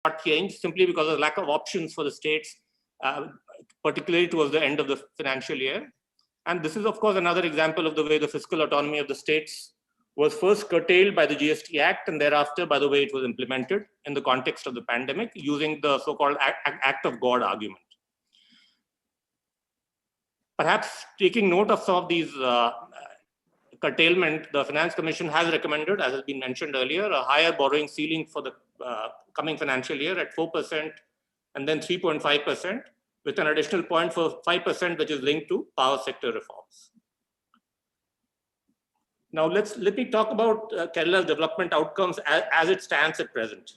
not change simply because of the lack of options for the states, particularly towards the end of the financial year. And this is, of course, another example of the way the fiscal autonomy of the states was first curtailed by the GST Act and thereafter by the way it was implemented in the context of the pandemic using the so-called Act of God argument. Perhaps taking note of some of these curtailment, the Finance Commission has recommended, as has been mentioned earlier, a higher borrowing ceiling for the coming financial year at 4% and then 3.5%, with an additional 0.5%, which is linked to power sector reforms. Now, let me talk about Kerala's development outcomes as it stands at present.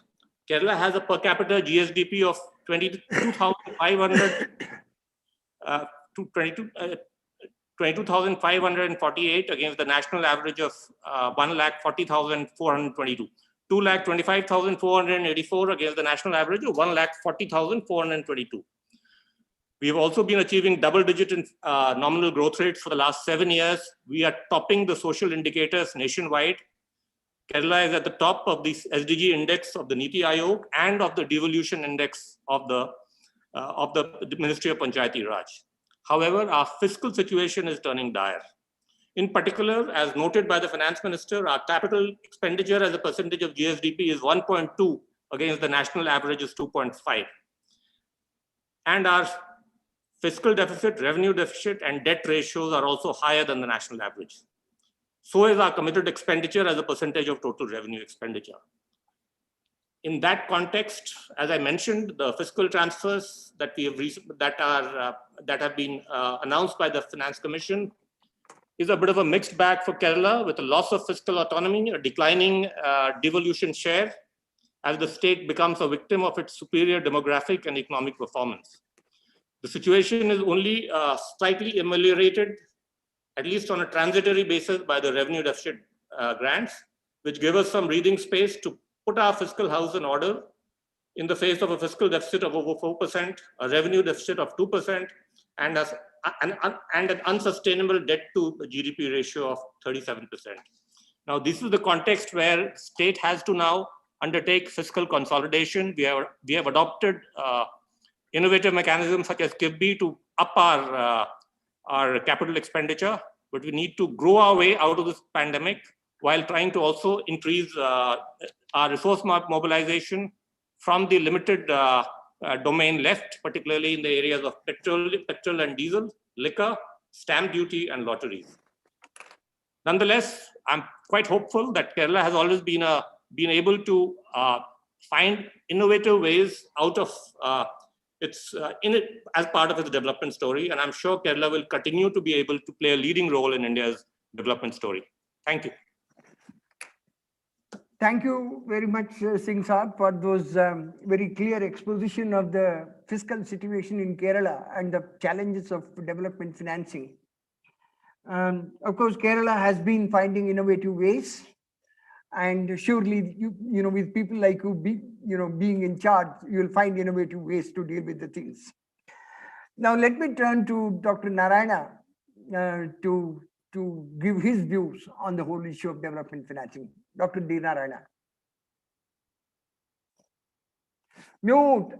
Kerala has a per capita GSDP of 22,548 against the national average of 1,40,422. 2,25,484 against the national average of 1,40,422. We have also been achieving double-digit nominal growth rates for the last 7 years. We are topping the social indicators nationwide. Kerala is at the top of the SDG index of the Niti Aayog and of the devolution index of the Ministry of Panchayati Raj. However, our fiscal situation is turning dire. In particular, as noted by the finance minister, our capital expenditure as a percentage of GSDP is 1.2 against the national average is 2.5. And our fiscal deficit, revenue deficit, and debt ratios are also higher than the national average. So is our committed expenditure as a percentage of total revenue expenditure. In that context, as I mentioned, the fiscal transfers that have been announced by the Finance Commission is a bit of a mixed bag for Kerala, with a loss of fiscal autonomy, a declining devolution share, as the state becomes a victim of its superior demographic and economic performance. The situation is only slightly ameliorated, at least on a transitory basis, by the revenue deficit grants, which give us some breathing space to put our fiscal house in order in the face of a fiscal deficit of over 4%, a revenue deficit of 2%, and an unsustainable debt to GDP ratio of 37%. Now, this is the context where state has to now undertake fiscal consolidation. We have adopted innovative mechanisms such as KIFBI to up our capital expenditure, but we need to grow our way out of this pandemic while trying to also increase our resource mobilization from the limited domain left, particularly in the areas of petrol and diesel, liquor, stamp duty, and lotteries. Nonetheless, I'm quite hopeful that Kerala has always been able to find innovative ways out of as part of its development story, and I'm sure Kerala will continue to be able to play a leading role in India's development story. Thank you. Thank you very much, Singh Saab, for those very clear exposition of the fiscal situation in Kerala and the challenges of development financing. Of course, Kerala has been finding innovative ways, and surely, with people like you, being in charge, you'll find innovative ways to deal with the things. Now, let me turn to Dr. Narayana to give his views on the whole issue of development financing. Dr. D. Narayana. Mute.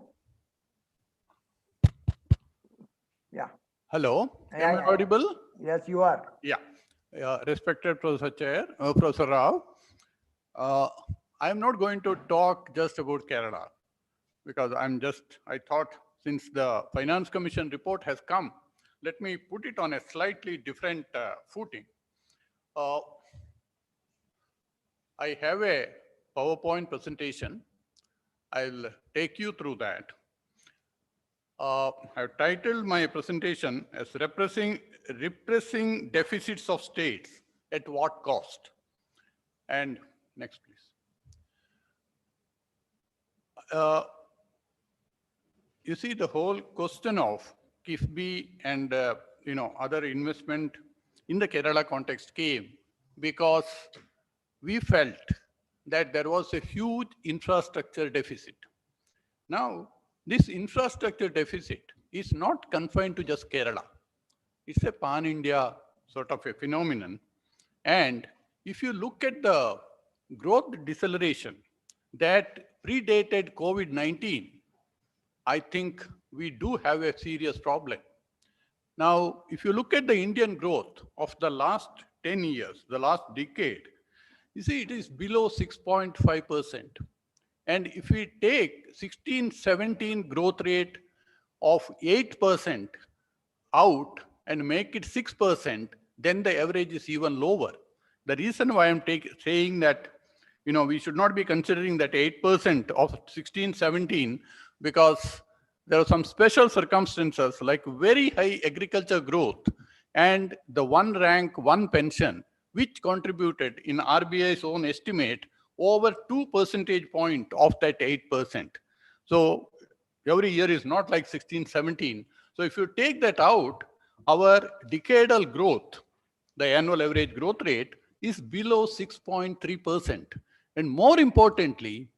Yeah. Hello. Am I audible? Yes, you are. Yeah. Respected Professor Chair, Professor Rao. I am not going to talk just about Kerala, because I thought since the Finance Commission report has come, let me put it on a slightly different footing. I have a PowerPoint presentation. I'll take you through that. I've titled my presentation as Repressing Deficits of States at What Cost? And next, please. You see, the whole question of KIFBI and other investment in the Kerala context came because we felt that there was a huge infrastructure deficit. Now, this infrastructure deficit is not confined to just Kerala. It's a pan-India sort of a phenomenon. And if you look at the growth deceleration that predated COVID-19, I think we do have a serious problem. Now, if you look at the Indian growth of the last 10 years, the last decade, you see it is below 6.5%. And if we take 16-17 growth rate of 8% out and make it 6%, then the average is even lower. The reason why I'm saying that, we should not be considering that 8% of 16-17, because there are some special circumstances like very high agriculture growth and the one rank, one pension, which contributed in RBI's own estimate over 2 percentage point of that 8%. So every year is not like 16-17. So if you take that out, our decadal growth, the annual average growth rate, is below 6.3%. And more importantly,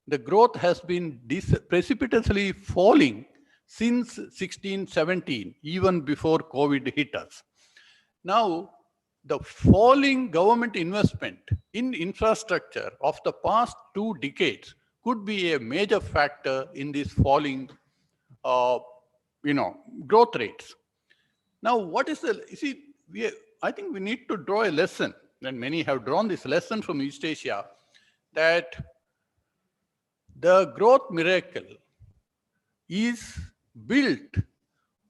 the growth has been precipitously falling since 16-17, even before COVID hit us. Now, the falling government investment in infrastructure of the past 2 decades could be a major factor in this falling, growth rates. Now, what is I think we need to draw a lesson, and many have drawn this lesson from East Asia, that the growth miracle is built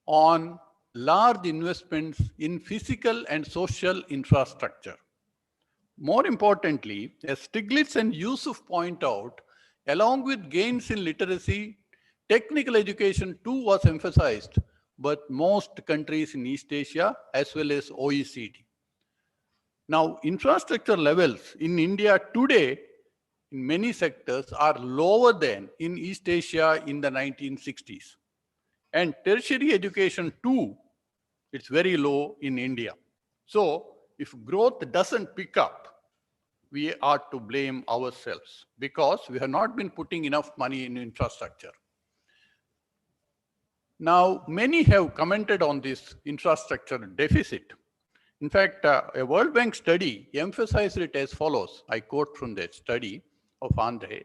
on large investments in physical and social infrastructure. More importantly, as Stiglitz and Yusuf point out, along with gains in literacy, technical education too was emphasized, but most countries in East Asia as well as OECD. Now, infrastructure levels in India today in many sectors are lower than in East Asia in the 1960s. And tertiary education too, it's very low in India. So if growth doesn't pick up, we are to blame ourselves because we have not been putting enough money in infrastructure. Now, many have commented on this infrastructure deficit. In fact, a World Bank study emphasized it as follows. I quote from that study of Andre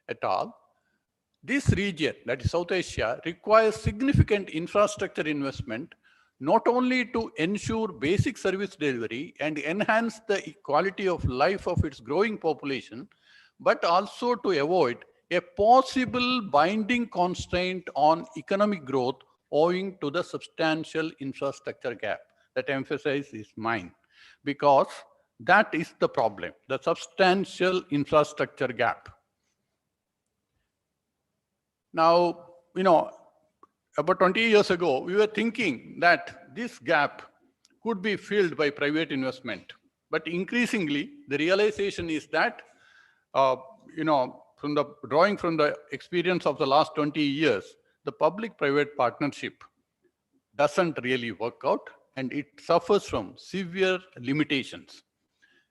et al. This region, that is South Asia, requires significant infrastructure investment, not only to ensure basic service delivery and enhance the quality of life of its growing population, but also to avoid a possible binding constraint on economic growth owing to the substantial infrastructure gap. That emphasis is mine, because that is the problem, the substantial infrastructure gap. Now, about 20 years ago, we were thinking that this gap could be filled by private investment. But increasingly, the realization is that, drawing from the experience of the last 20 years, the public-private partnership doesn't really work out, and it suffers from severe limitations.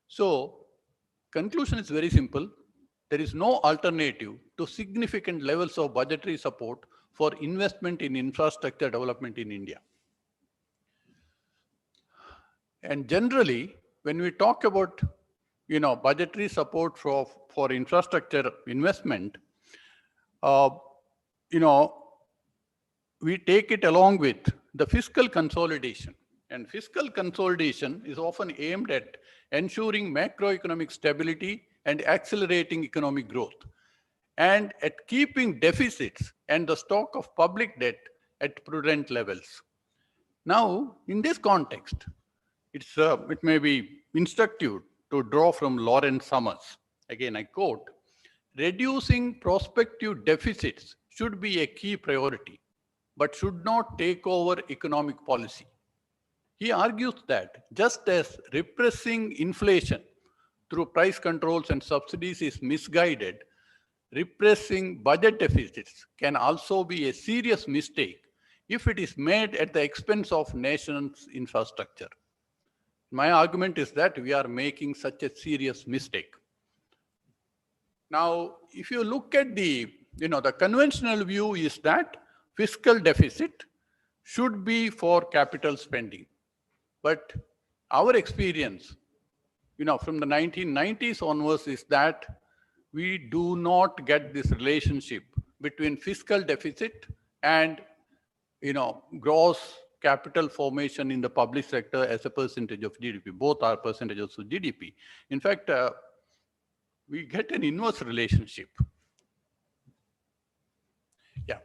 So, conclusion is very simple. There is no alternative to significant levels of budgetary support for investment in infrastructure development in India. And generally, when we talk about, budgetary support for infrastructure investment, we take it along with the fiscal consolidation. And fiscal consolidation is often aimed at ensuring macroeconomic stability and accelerating economic growth, and at keeping deficits and the stock of public debt at prudent levels. Now, in this context, it may be instructive to draw from Lawrence Summers. Again, I quote, "Reducing prospective deficits should be a key priority, but should not take over economic policy." He argues that just as repressing inflation through price controls and subsidies is misguided, repressing budget deficits can also be a serious mistake if it is made at the expense of nation's infrastructure. My argument is that we are making such a serious mistake. Now, if you look at the conventional view is that fiscal deficit should be for capital spending. But our experience, from the 1990s onwards is that we do not get this relationship between fiscal deficit and gross capital formation in the public sector as a percentage of GDP. Both are percentages of GDP. In fact, we get an inverse relationship. Yeah.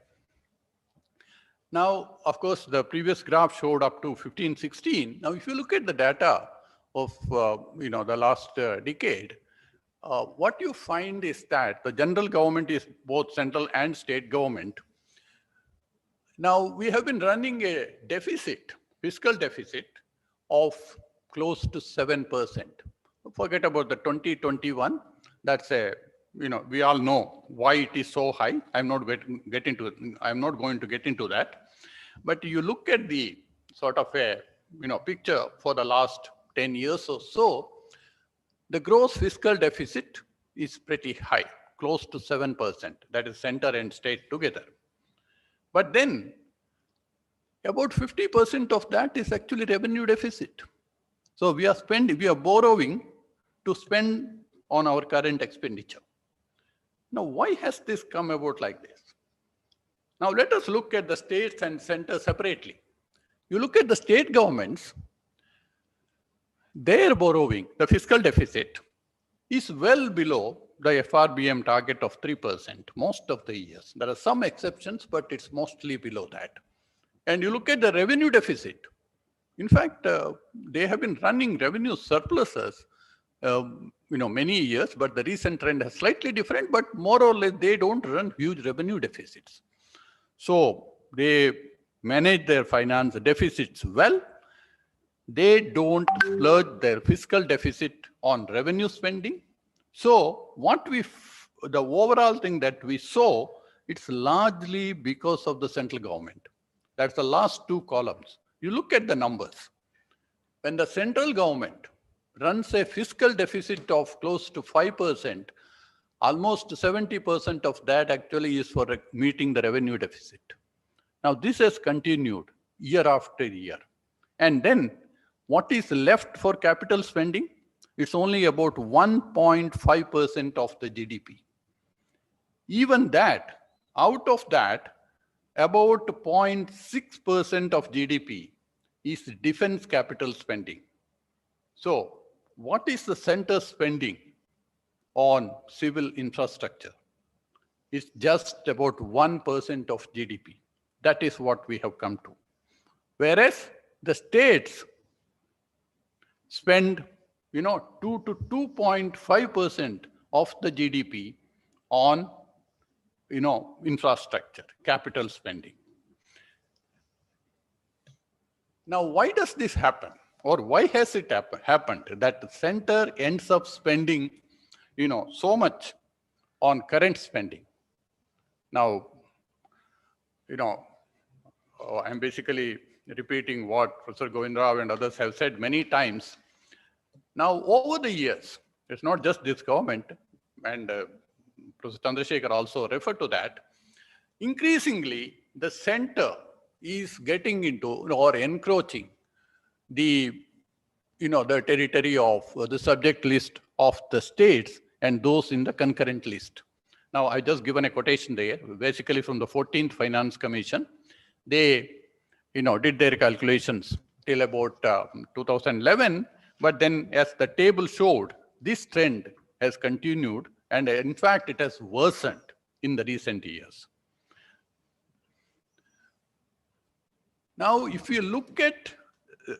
Now, of course, the previous graph showed up to 15, 16. Now, if you look at the data of the last decade, what you find is that the general government is both central and state government. Now, we have been running a deficit, fiscal deficit of close to 7%. Forget about the 2021. That's we all know why it is so high. I'm not going to get into that. But you look at the sort of a picture for the last 10 years or so, the gross fiscal deficit is pretty high, close to 7%. That is center and state together. But then about 50% of that is actually revenue deficit. So we are borrowing to spend on our current expenditure. Now, why has this come about like this? Now, let us look at the states and center separately. You look at the state governments, their borrowing, the fiscal deficit, is well below the FRBM target of 3% most of the years. There are some exceptions, but it's mostly below that. And you look at the revenue deficit. In fact, they have been running revenue surpluses many years, but the recent trend is slightly different, but more or less they don't run huge revenue deficits. So they manage their finance deficits well. They don't splurge their fiscal deficit on revenue spending. So the overall thing that we saw, it's largely because of the central government. That's the last two columns. You look at the numbers. When the central government runs a fiscal deficit of close to 5%, almost 70% of that actually is for meeting the revenue deficit. Now, this has continued year after year. And then what is left for capital spending? It's only about 1.5% of the GDP. Even that, out of that, about 0.6% of GDP is defense capital spending. So, what is the center spending on civil infrastructure? It's just about 1% of GDP. That is what we have come to. Whereas the states spend 2 to 2.5% of the GDP on infrastructure, capital spending. Now, why does this happen? Or why has it happened that the center ends up spending so much on current spending? Now, I'm basically repeating what Professor Govind Rao and others have said many times. Now, over the years, it's not just this government, and Professor Chandrasekhar also referred to that, increasingly the center is getting into or encroaching the territory of the subject list of the states and those in the concurrent list. Now, I just given a quotation there, basically from the 14th Finance Commission. They, did their calculations till about 2011, but then as the table showed, this trend has continued, and in fact, it has worsened in the recent years. Now, if you look at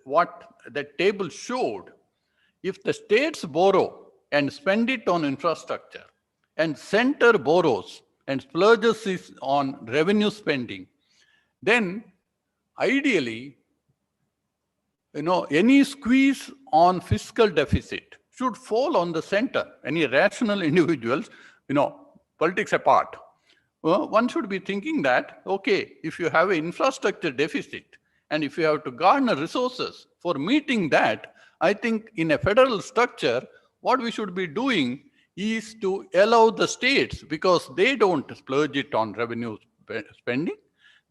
what the table showed, if the states borrow and spend it on infrastructure, and center borrows and splurges on revenue spending, then ideally, any squeeze on fiscal deficit should fall on the center. Any rational individuals, politics apart, one should be thinking that, okay, if you have an infrastructure deficit and if you have to garner resources for meeting that, I think in a federal structure, what we should be doing is to allow the states, because they don't splurge it on revenue spending.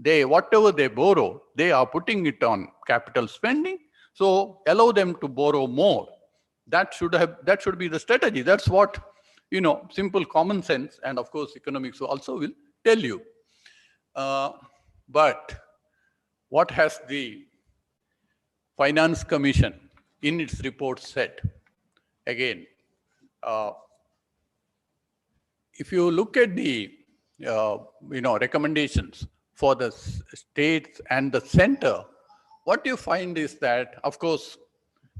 Whatever they borrow, they are putting it on capital spending. So allow them to borrow more. That should be the strategy. That's what simple common sense, and of course, economics also will tell you. But what has the Finance Commission in its report said? Again, if you look at the recommendations for the states and the center, what you find is that, of course,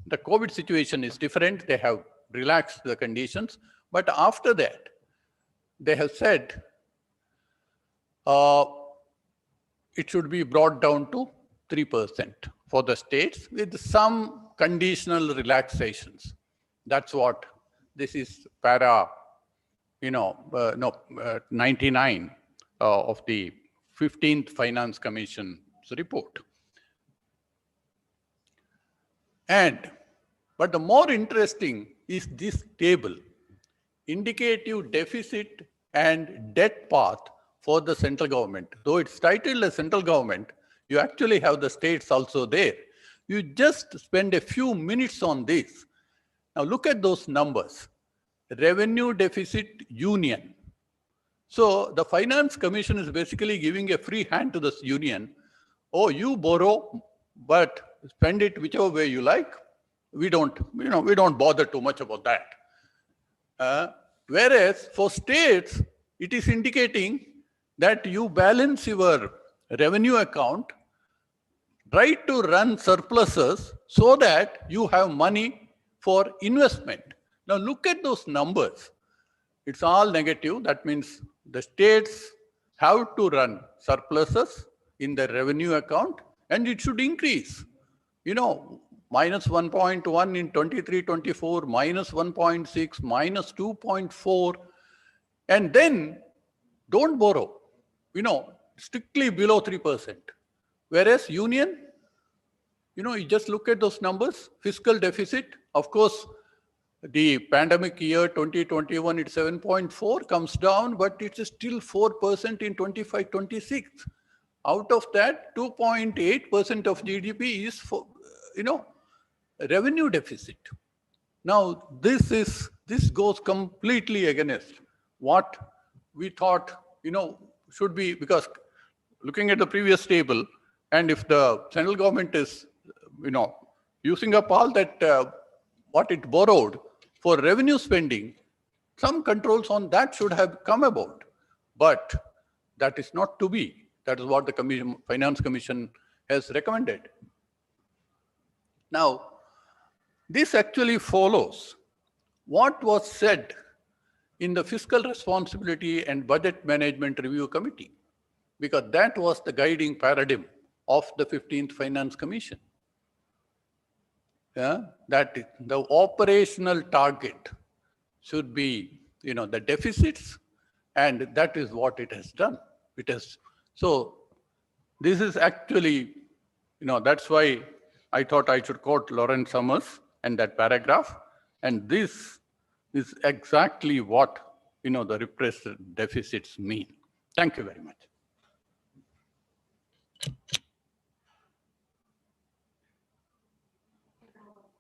the COVID situation is different. They have relaxed the conditions, but after that, they have said it should be brought down to 3% for the states with some conditional relaxations. That's what this is para 99 of the 15th Finance Commission's report. But the more interesting is this table, indicative deficit and debt path for the central government. Though it's titled as central government, you actually have the states also there. You just spend a few minutes on this. Now look at those numbers. Revenue deficit union. So the Finance Commission is basically giving a free hand to this union. Oh, you borrow, but spend it whichever way you like. We don't bother too much about that. Whereas for states, it is indicating that you balance your revenue account, try to run surpluses so that you have money for investment. Now look at those numbers. It's all negative. That means the states have to run surpluses in the revenue account, and it should increase. Minus 1.1 in 23-24, minus 1.6, minus 2.4, and then don't borrow, strictly below 3%. Whereas union, you just look at those numbers, fiscal deficit, of course, the pandemic year 2021, it's 7.4, comes down, but it's still 4% in 25-26. Out of that, 2.8% of GDP is for, revenue deficit. Now, this goes completely against what we thought, should be, because looking at the previous table, and if the central government is, using up all that, what it borrowed for revenue spending, some controls on that should have come about. But that is not to be. That is what the Finance Commission has recommended. Now, this actually follows what was said in the Fiscal Responsibility and Budget Management Review Committee, because that was the guiding paradigm of the 15th Finance Commission. That the operational target should be, the deficits, and that is what it has done. So this is actually, that's why I thought I should quote Lawrence Summers and that paragraph. And this is exactly what, the repressed deficits mean. Thank you very much.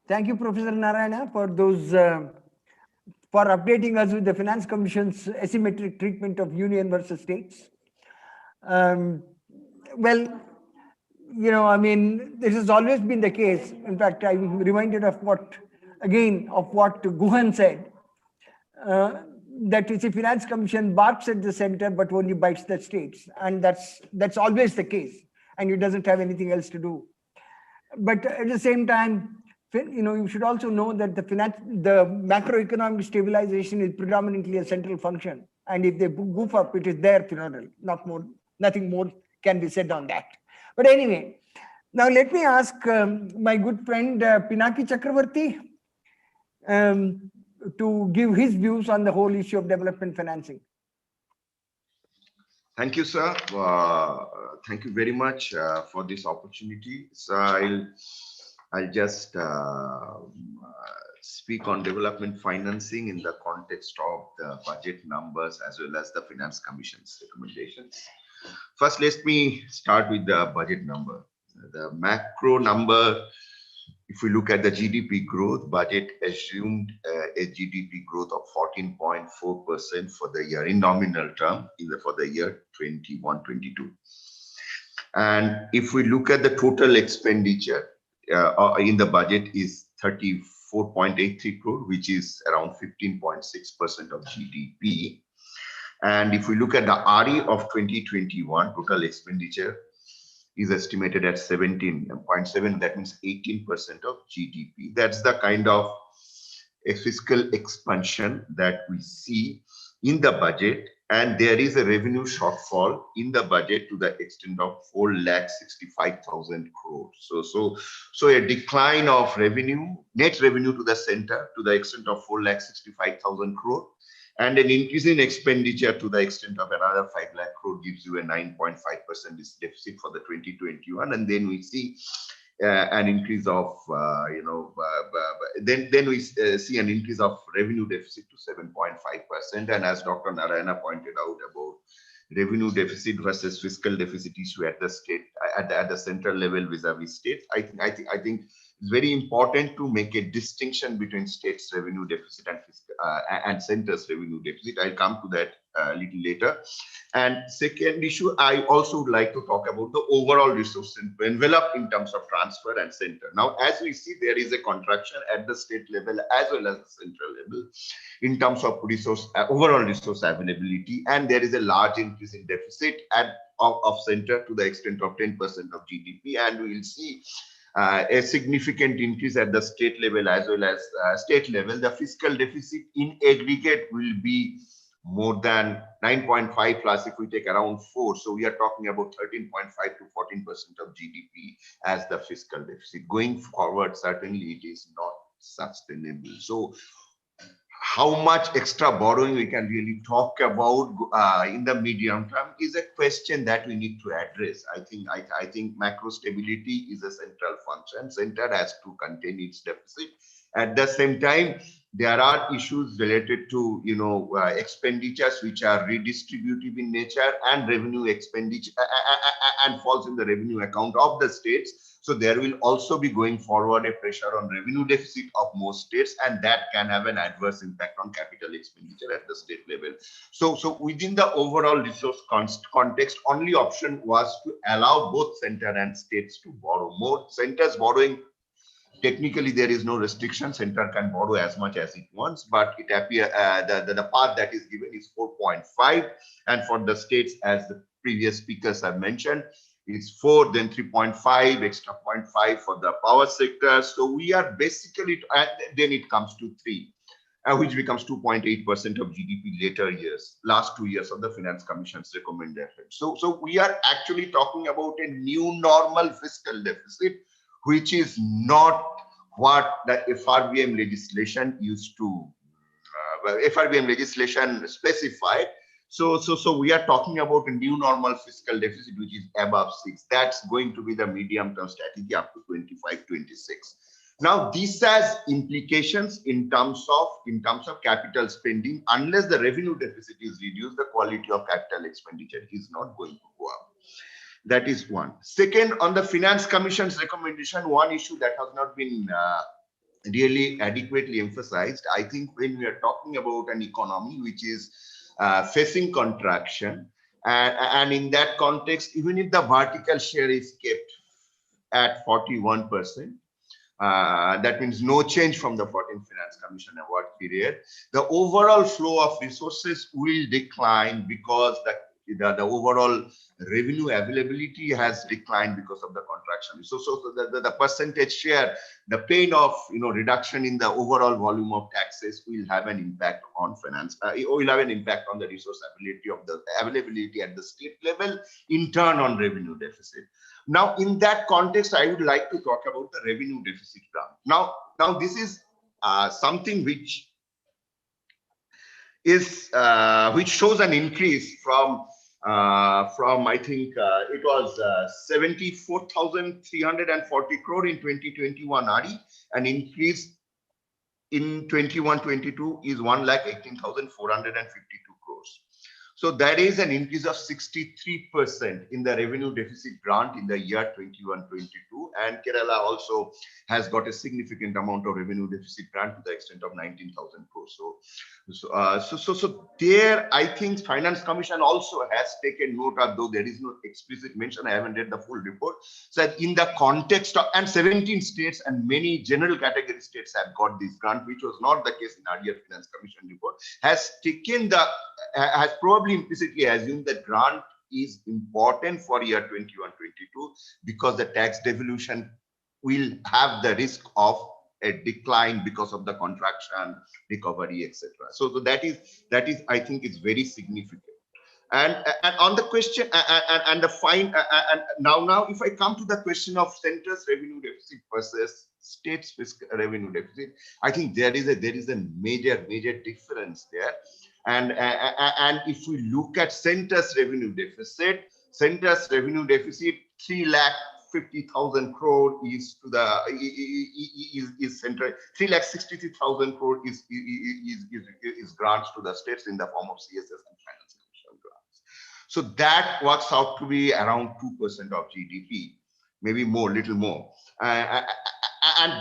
Thank you, Professor Narayana, for those, for updating us with the Finance Commission's asymmetric treatment of union versus states. Well, this has always been the case. In fact, I'm reminded of what Guhan said, that the Finance Commission barks at the center, but only bites the states. And that's always the case. And it doesn't have anything else to do. But at the same time, you should also know that the macroeconomic stabilization is predominantly a central function. And if they goof up, it is their funeral, nothing more can be said on that. But anyway, now let me ask my good friend Pinaki Chakravarti to give his views on the whole issue of development financing. Thank you, sir. Thank you very much for this opportunity. So I'll just speak on development financing in the context of the budget numbers as well as the Finance Commission's recommendations. First, let me start with the budget number. The macro number If we look at the GDP growth, budget assumed a GDP growth of 14.4% for the year in nominal term for the year 21-22. And if we look at the total expenditure in the budget is 34.83 crore, which is around 15.6% of GDP. And if we look at the RE of 2021, total expenditure is estimated at 17.7, that means 18% of GDP. That's the kind of a fiscal expansion that we see in the budget, and there is a revenue shortfall in the budget to the extent of 4,65,000 crores. So a decline of revenue, net revenue to the center to the extent of 4,65,000 crore, and an increase in expenditure to the extent of another 5 lakh crore gives you a 9.5% deficit for the 2021. And then we see an increase of, then we see an increase of revenue deficit to 7.5%. And as Dr. Narayana pointed out about revenue deficit versus fiscal deficit issue at the state, at the central level vis-a-vis states, I think it's very important to make a distinction between states' revenue deficit and centers' revenue deficit. I'll come to that a little later. And second issue, I also would like to talk about the overall resource envelope in terms of transfer and center. Now, as we see, there is a contraction at the state level as well as the central level in terms of overall resource availability, and there is a large increase in deficit of center to the extent of 10% of GDP, and we will see a significant increase at the state level as well as state level. The fiscal deficit in aggregate will be more than 9.5 plus if we take around 4. So we are talking about 13.5 to 14% of GDP as the fiscal deficit. Going forward, certainly it is not sustainable. So how much extra borrowing we can really talk about in the medium term is a question that we need to address. I think macro stability is a central function. Center has to contain its deficit. At the same time, there are issues related to expenditures which are redistributive in nature and revenue expenditure and falls in the revenue account of the states. So there will also be going forward a pressure on revenue deficit of most states, and that can have an adverse impact on capital expenditure at the state level. So within the overall resource context, only option was to allow both center and states to borrow more. Centers borrowing, technically there is no restriction. Center can borrow as much as it wants, but it appears the path that is given is 4.5, and for the states, as the previous speakers have mentioned, it's 4, then 3.5, extra 0.5 for the power sector. So we are basically, then it comes to 3, which becomes 2.8% of GDP later years, last 2 years of the Finance Commission's recommendation. So we are actually talking about a new normal fiscal deficit, which is not what the FRBM legislation used to, FRBM legislation specified. So we are talking about a new normal fiscal deficit, which is above 6. That's going to be the medium-term strategy up to 25-26. Now, this has implications in terms of capital spending. Unless the revenue deficit is reduced, the quality of capital expenditure is not going to go up. That is one. Second, on the Finance Commission's recommendation, one issue that has not been really adequately emphasized. I think when we are talking about an economy which is facing contraction, and in that context, even if the vertical share is kept at 41%, that means no change from the 14th Finance Commission award period, the overall flow of resources will decline because the overall revenue availability has declined because of the contraction. So the percentage share, the pain of reduction in the overall volume of taxes will have an impact on finance. It will have an impact on the resource availability at the state level, in turn on revenue deficit. Now, in that context, I would like to talk about the revenue deficit graph. Now this is something which shows an increase from I think it was 74,340 crore in 2021 RE, an increase in 21-22 is 1,18,452 crores. So that is an increase of 63% in the revenue deficit grant in the year 21-22. And Kerala also has got a significant amount of revenue deficit grant to the extent of 19,000 crores. So there, I think Finance Commission also has taken note of, though there is no explicit mention, I haven't read the full report, so that in the context of, and 17 states and many general category states have got this grant, which was not the case in earlier Finance Commission report, has probably implicitly assumed that grant is important for year 21-22 because the tax devolution will have the risk of a decline because of the contraction, recovery, etc. So that is I think is very significant. And on the question and the fine and now if I come to the question of center's revenue deficit versus state's fiscal revenue deficit, I think there is a major difference there. And if we look at center's revenue deficit, 3,50,000 crore is to the is center 3,63,000 crore is grants to the states in the form of CSS and Finance Commission grants. So that works out to be around 2% of GDP, maybe more, little more, and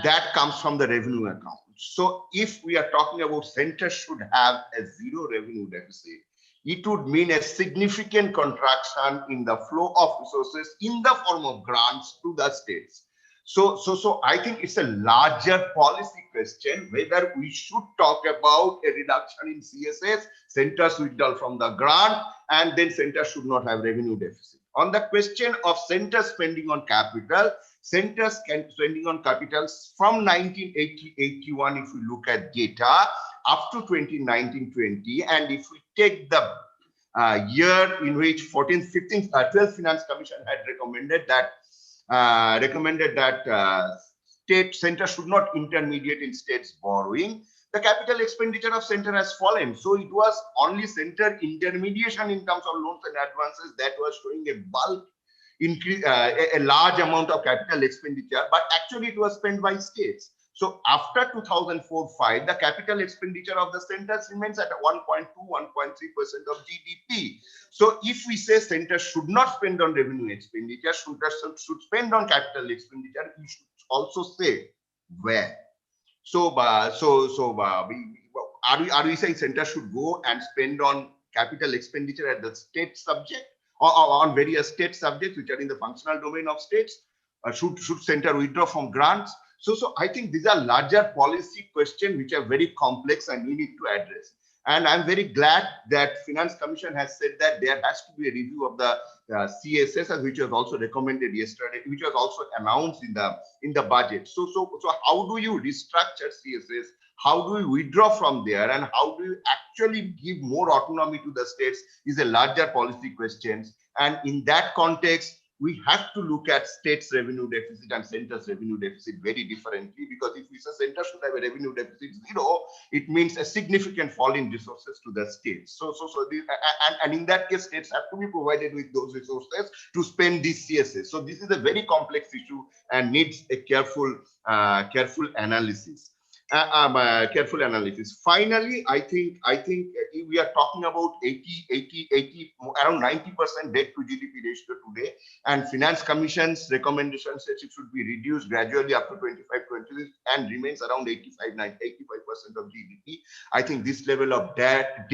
that comes from the revenue account. So if we are talking about center should have a zero revenue deficit, it would mean a significant contraction in the flow of resources in the form of grants to the states. So I think it's a larger policy question whether we should talk about a reduction in CSS, centers withdrawal from the grant, and then center should not have revenue deficit. On the question of center spending on capital, centers spending on capitals from 1980-81, if we look at data, up to 2019-20, and if we take the year in which 12th Finance Commission had recommended that state center should not intermediate in states borrowing, the capital expenditure of center has fallen. So it was only center intermediation in terms of loans and advances that was showing a bulk increase, a large amount of capital expenditure, but actually it was spent by states. So after 2004-5, the capital expenditure of the centers remains at 1.2-1.3% of GDP. So if we say centers should not spend on revenue expenditure, should spend on capital expenditure, we should also say where. So are we saying centers should go and spend on capital expenditure at the state subject or on various state subjects which are in the functional domain of states? Should center withdraw from grants? So I think these are larger policy questions which are very complex and we need to address. And I'm very glad that Finance Commission has said that there has to be a review of the CSS, which was also recommended yesterday, which was also announced in the budget. So how do you restructure CSS? How do we withdraw from there? And how do you actually give more autonomy to the states is a larger policy question. And in that context, we have to look at states' revenue deficit and centers' revenue deficit very differently, because if we say center should have a revenue deficit zero, it means a significant fall in resources to the states. And in that case, states have to be provided with those resources to spend this CSS. So this is a very complex issue and needs a careful analysis. Finally, I think we are talking about 80, around 90% debt to GDP ratio today, and Finance Commission's recommendation says it should be reduced gradually up to 25-26 and remains around 85% of GDP. I think this level of debt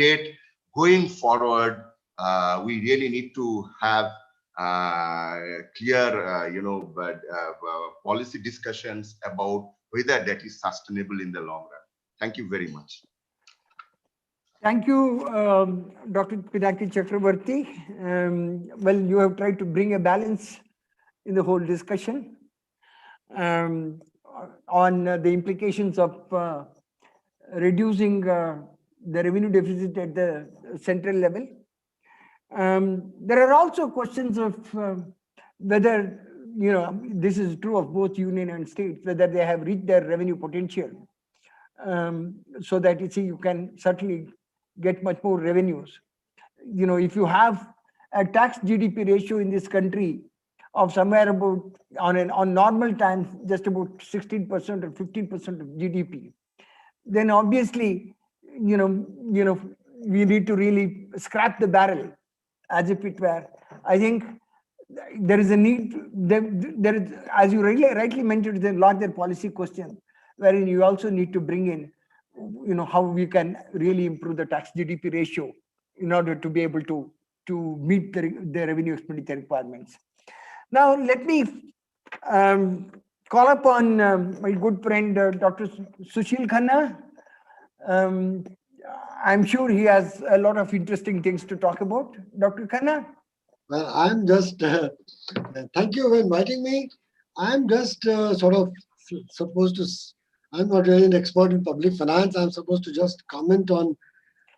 going forward, we really need to have clear, policy discussions about whether that is sustainable in the long run. Thank you very much. Thank you, Dr. Pinaki Chakravarti. Well, you have tried to bring a balance in the whole discussion on the implications of reducing the revenue deficit at the central level. There are also questions of whether, this is true of both union and states, whether they have reached their revenue potential, so that you can certainly get much more revenues. If you have a tax GDP ratio in this country of somewhere about on normal times just about 16% or 15% of GDP, then obviously we need to really scrap the barrel as if it were. I think there is a need, there is, as you rightly mentioned, the larger policy question, wherein you also need to bring in, how we can really improve the tax GDP ratio in order to be able to meet the revenue expenditure requirements. Now, let me call upon my good friend, Dr. Sushil Khanna. I'm sure he has a lot of interesting things to talk about. Dr. Khanna? Well, I'm just, thank you for inviting me. I'm just sort of supposed to, I'm not really an expert in public finance. I'm supposed to just comment on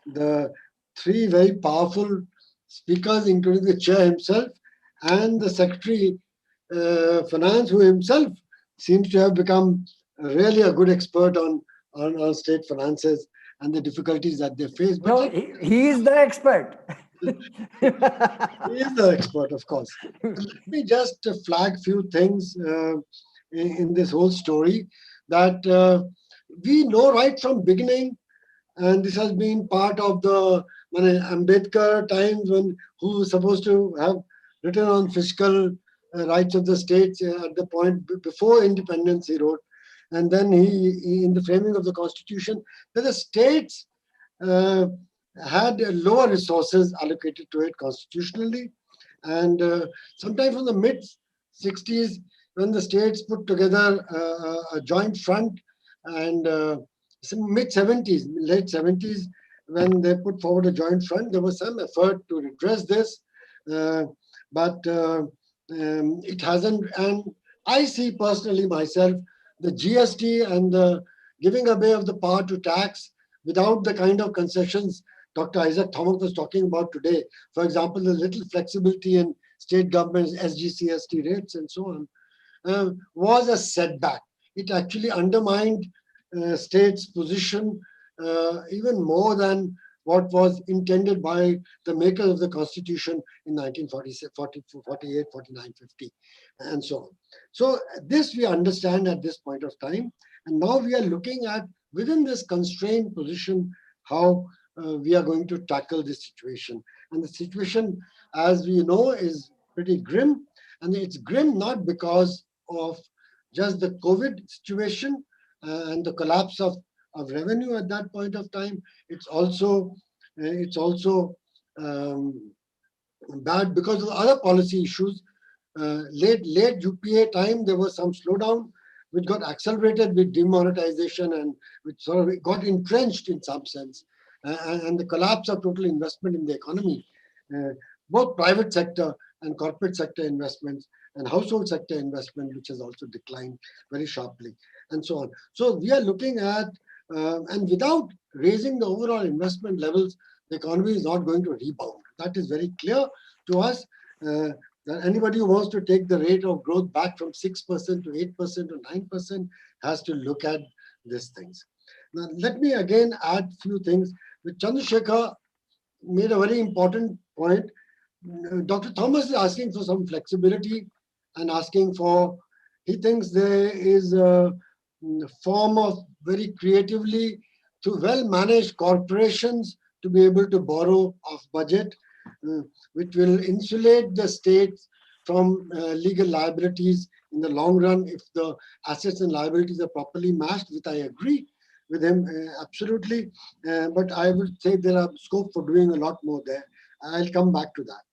the three very powerful speakers, including the chair himself and the secretary finance, who himself seems to have become really a good expert on state finances and the difficulties that they face. But no, he is the expert. He is the expert, of course. But let me just flag a few things in this whole story that we know right from beginning, and this has been part of the Ambedkar times, who was supposed to have written on fiscal rights of the states at the point before independence, he wrote. And then he in the framing of the constitution, that the states had lower resources allocated to it constitutionally. And sometime from the mid-60s, when the states put together a joint front, and mid-70s, late 70s, when they put forward a joint front, there was some effort to redress this, but it hasn't. And I see personally myself, the GST and the giving away of the power to tax without the kind of concessions Dr. Isaac Thomas was talking about today. For example, the little flexibility in state governments, SGCST rates and so on, was a setback. It actually undermined states' position even more than what was intended by the makers of the Constitution in 1947, 48, 49, 50, and so on. So this we understand at this point of time. And now we are looking at, within this constrained position, how we are going to tackle this situation. And the situation, as we know, is pretty grim. And it's grim not because of just the COVID situation and the collapse of revenue at that point of time. It's also bad because of other policy issues. Late UPA time, there was some slowdown, which got accelerated with demonetization and which sort of got entrenched in some sense, and the collapse of total investment in the economy, both private sector and corporate sector investments and household sector investment, which has also declined very sharply, and so on. So we are looking at, and without raising the overall investment levels, the economy is not going to rebound. That is very clear to us. That anybody who wants to take the rate of growth back from 6% to 8% to 9% has to look at these things. Now, let me again add a few things. Chandrasekhar made a very important point. Dr. Thomas is asking for some flexibility and asking for, he thinks there is a form of very creatively to well-managed corporations to be able to borrow off budget, which will insulate the states from legal liabilities in the long run if the assets and liabilities are properly matched, which I agree with him absolutely. But I would say there are scope for doing a lot more there. I'll come back to that.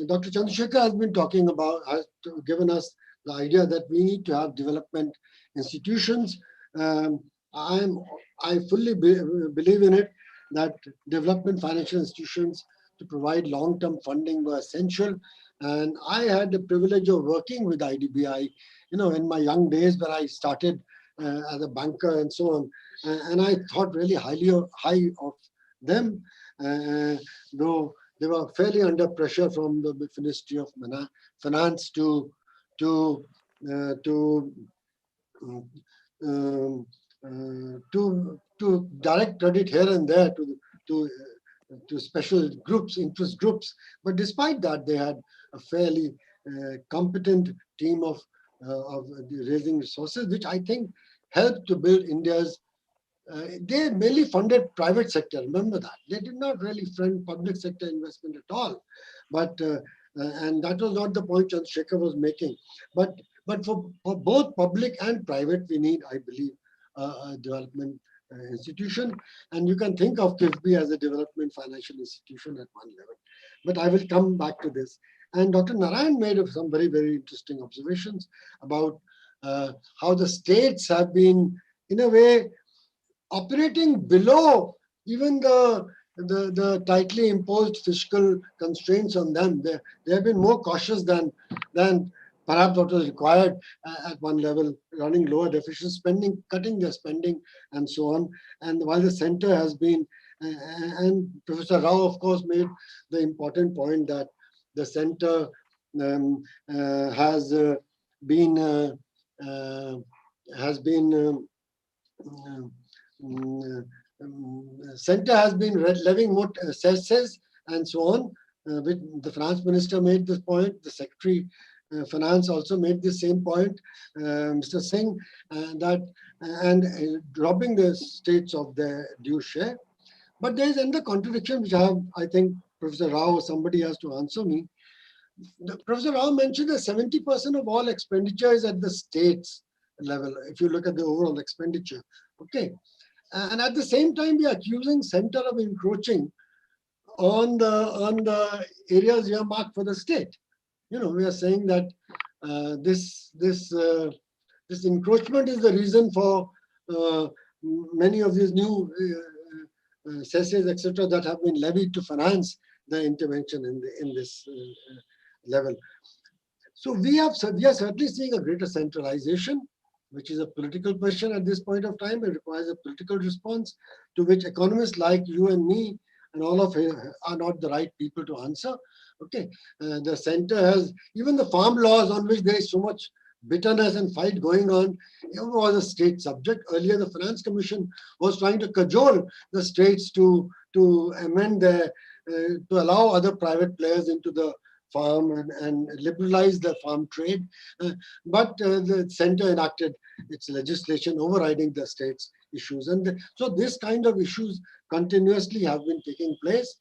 Dr. Chandrasekhar has been talking about, has given us the idea that we need to have development institutions. I fully believe in it, that development financial institutions to provide long-term funding were essential. And I had the privilege of working with IDBI, in my young days when I started as a banker and so on. And I thought really high of them, though they were fairly under pressure from the Ministry of Finance to direct credit here and there to special groups, interest groups. But despite that, they had a fairly competent team of raising resources, which I think helped to build India's they mainly funded private sector. Remember that they did not really fund public sector investment at all. But and that was not the point Chandrasekhar was making. But for both public and private, we need, I believe, a development institution. And you can think of KIFBI as a development financial institution at one level. But I will come back to this. And Dr. Narayan made some very, very interesting observations about how the states have been, in a way, operating below even the tightly imposed fiscal constraints on them. They have been more cautious than perhaps what was required at one level, running lower deficit spending, cutting their spending, and so on. And while the center has been, and Professor Rao, of course, made the important point that the center center has been levying more cesses and so on. Which the finance minister made this point. The secretary finance also made the same point, Mr. Singh, and dropping the states of their due share. But there is another contradiction which I think Professor Rao or somebody has to answer me. Professor Rao mentioned that 70% of all expenditure is at the states level, if you look at the overall expenditure. Okay. And at the same time, we are accusing center of encroaching on the areas earmarked for the state. We are saying that this encroachment is the reason for many of these new cesses, etc., that have been levied to finance the intervention in this level. So we are certainly seeing a greater centralization, which is a political question at this point of time. It requires a political response to which economists like you and me and all of you are not the right people to answer. Okay, the center has, even the farm laws on which there is so much bitterness and fight going on, it was a state subject. Earlier, the Finance Commission was trying to cajole the states to amend to allow other private players into the farm and liberalize the farm trade. But the center enacted its legislation overriding the state's issues. And so this kind of issues continuously have been taking place.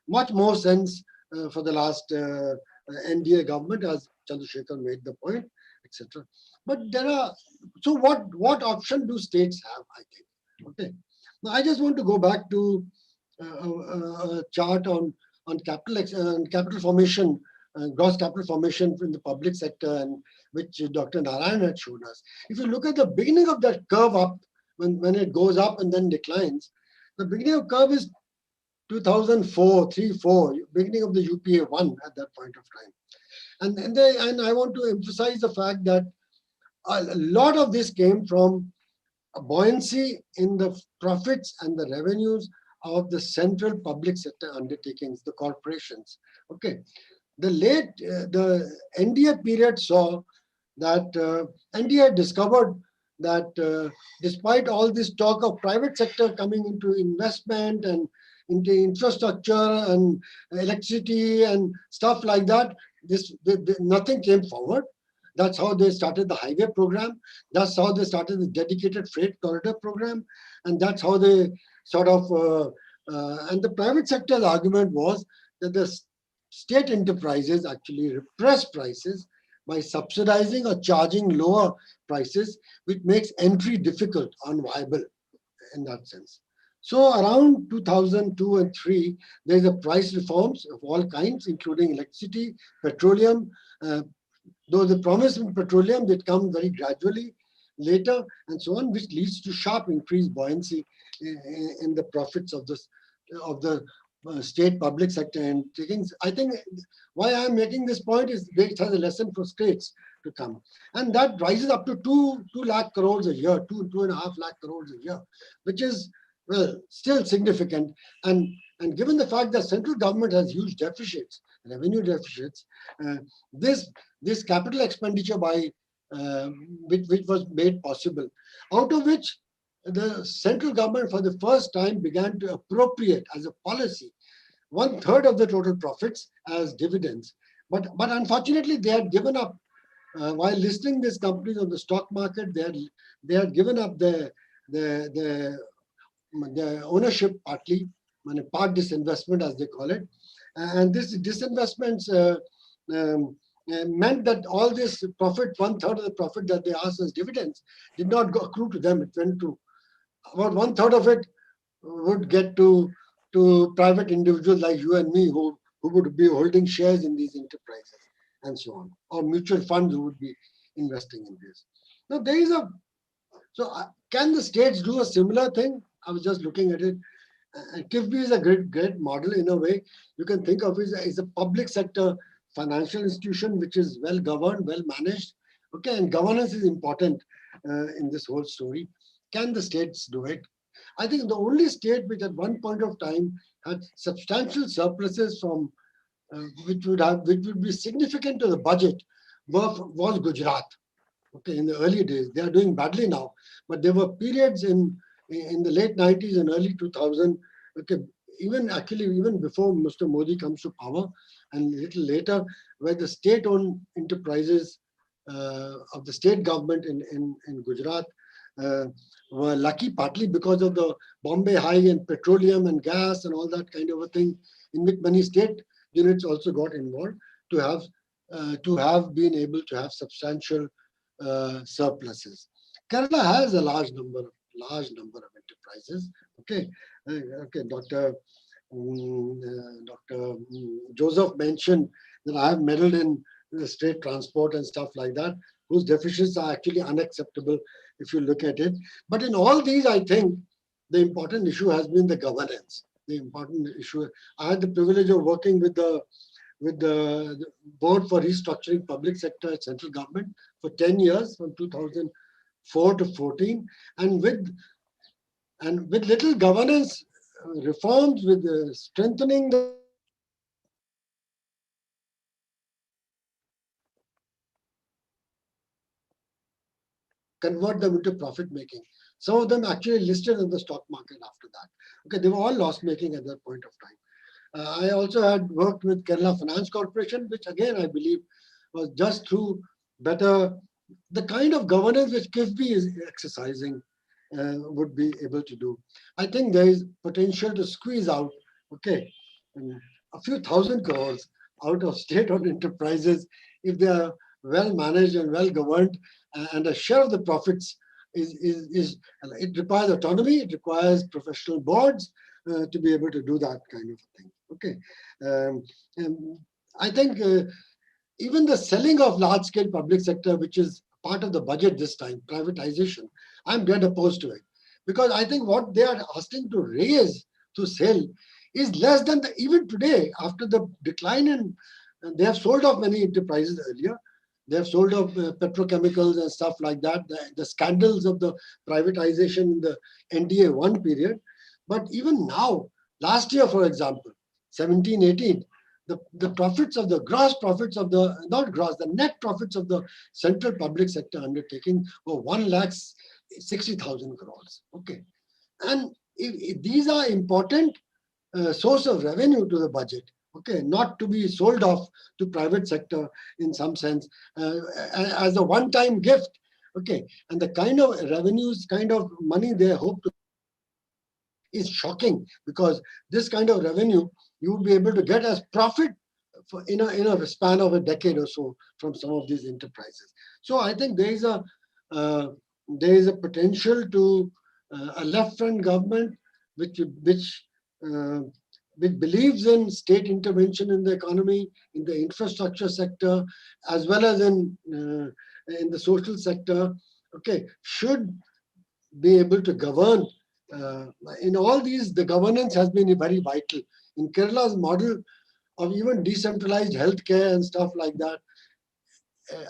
Much more sense for the last NDA government, as Chandrasekhar made the point, etc. But so what option do states have, I think? Okay. Now I just want to go back to a chart on capital formation, gross capital formation in the public sector, and which Dr. Narayan had shown us. If you look at the beginning of that curve up, when it goes up and then declines, the beginning of curve is 2004, 3-4, beginning of the UPA 1 at that point of time. And I want to emphasize the fact that a lot of this came from a buoyancy in the profits and the revenues of the central public sector undertakings, the corporations. Okay, the NDA period saw that NDA discovered that despite all this talk of private sector coming into investment and into infrastructure and electricity and stuff like that, nothing came forward. That's how they started the highway program. That's how they started the dedicated freight corridor program. And that's how they sort of, and the private sector's argument was that the state enterprises actually repress prices by subsidizing or charging lower prices, which makes entry difficult, unviable in that sense. So around 2002 and 3, there's a price reforms of all kinds, including electricity, petroleum. Though the promise in petroleum did come very gradually later and so on, which leads to sharp increased buoyancy in the profits of the state public sector and takings. I think why I'm making this point is it has a lesson for states to come. And that rises up to 2 lakh crores a year, 2.5 lakh crores a year, which is, well, still significant. And given the fact that central government has huge deficits, revenue deficits, this capital expenditure which was made possible, out of which the central government for the first time began to appropriate as a policy 1/3 of the total profits as dividends. But unfortunately, they had given up, while listing these companies on the stock market, they had given up their the ownership partly, part disinvestment as they call it. And this disinvestments meant that all this profit, 1/3 of the profit that they asked as dividends, did not go accrue to them. It went to about 1/3 of it would get to private individuals like you and me who would be holding shares in these enterprises and so on, or mutual funds who would be investing in this. Now there is can the states do a similar thing? I was just looking at it. KIFBI is a great model in a way. You can think of it as a public sector financial institution which is well governed, well managed. Okay, and governance is important in this whole story. Can the states do it? I think the only state which at one point of time had substantial surpluses from which would be significant to the budget was Gujarat. Okay, in the early days, they are doing badly now, but there were periods in the late 90s and early 2000. Okay, even before Mr. Modi comes to power, and a little later, where the state-owned enterprises of the state government in Gujarat were lucky, partly because of the Bombay High and petroleum and gas and all that kind of a thing, in which many state units also got involved to have been able to have substantial surpluses. Kerala has a large number of enterprises. Okay, Dr. Joseph mentioned that I have meddled in the state transport and stuff like that, whose deficits are actually unacceptable if you look at it. But in all these, I think the important issue has been the governance. The important issue. I had the privilege of working with the Board for Restructuring Public Sector at Central Government for 10 years, from 2004 to 14, and with little governance reforms, with strengthening the convert them into profit making. Some of them actually listed in the stock market after that. Okay, they were all loss making at that point of time. I also had worked with Kerala Finance Corporation, which again I believe was just through better the kind of governance which KIFBI is exercising would be able to do. I think there is potential to squeeze out, okay, a few thousand crores out of state-owned enterprises if they are well managed and well governed, and a share of the profits it requires autonomy, it requires professional boards to be able to do that kind of thing. Okay, I think even the selling of large-scale public sector, which is part of the budget this time, privatization, I'm dead opposed to it, because I think what they are asking to raise to sell is less than even today, after the decline in, they have sold off many enterprises earlier. They have sold off petrochemicals and stuff like that, the scandals of the privatization in the NDA 1 period. But even now, last year, for example, 17-18, the profits of the gross profits of the, not gross, the net profits of the central public sector undertaking were 1,60,000 crores. Okay. And if these are important source of revenue to the budget, okay, not to be sold off to private sector in some sense as a one-time gift, okay, and the kind of revenues, kind of money they hope to is shocking, because this kind of revenue you will be able to get as profit in a span of a decade or so from some of these enterprises. So I think there is a potential to a left-front government which believes in state intervention in the economy, in the infrastructure sector, as well as in the social sector, okay, should be able to govern. In all these, the governance has been very vital. In Kerala's model of even decentralized healthcare and stuff like that,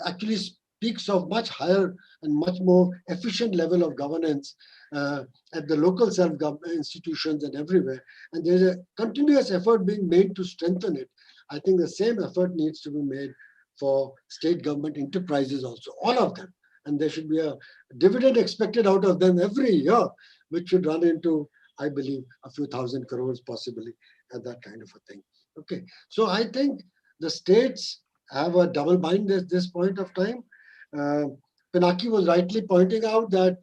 actually speaks of much higher and much more efficient level of governance at the local self-government institutions and everywhere. And there's a continuous effort being made to strengthen it. I think the same effort needs to be made for state government enterprises also, all of them. And there should be a dividend expected out of them every year, which should run into, I believe, a few thousand crores possibly, at that kind of a thing. Okay, so I think the states have a double bind at this point of time. Pinaki was rightly pointing out that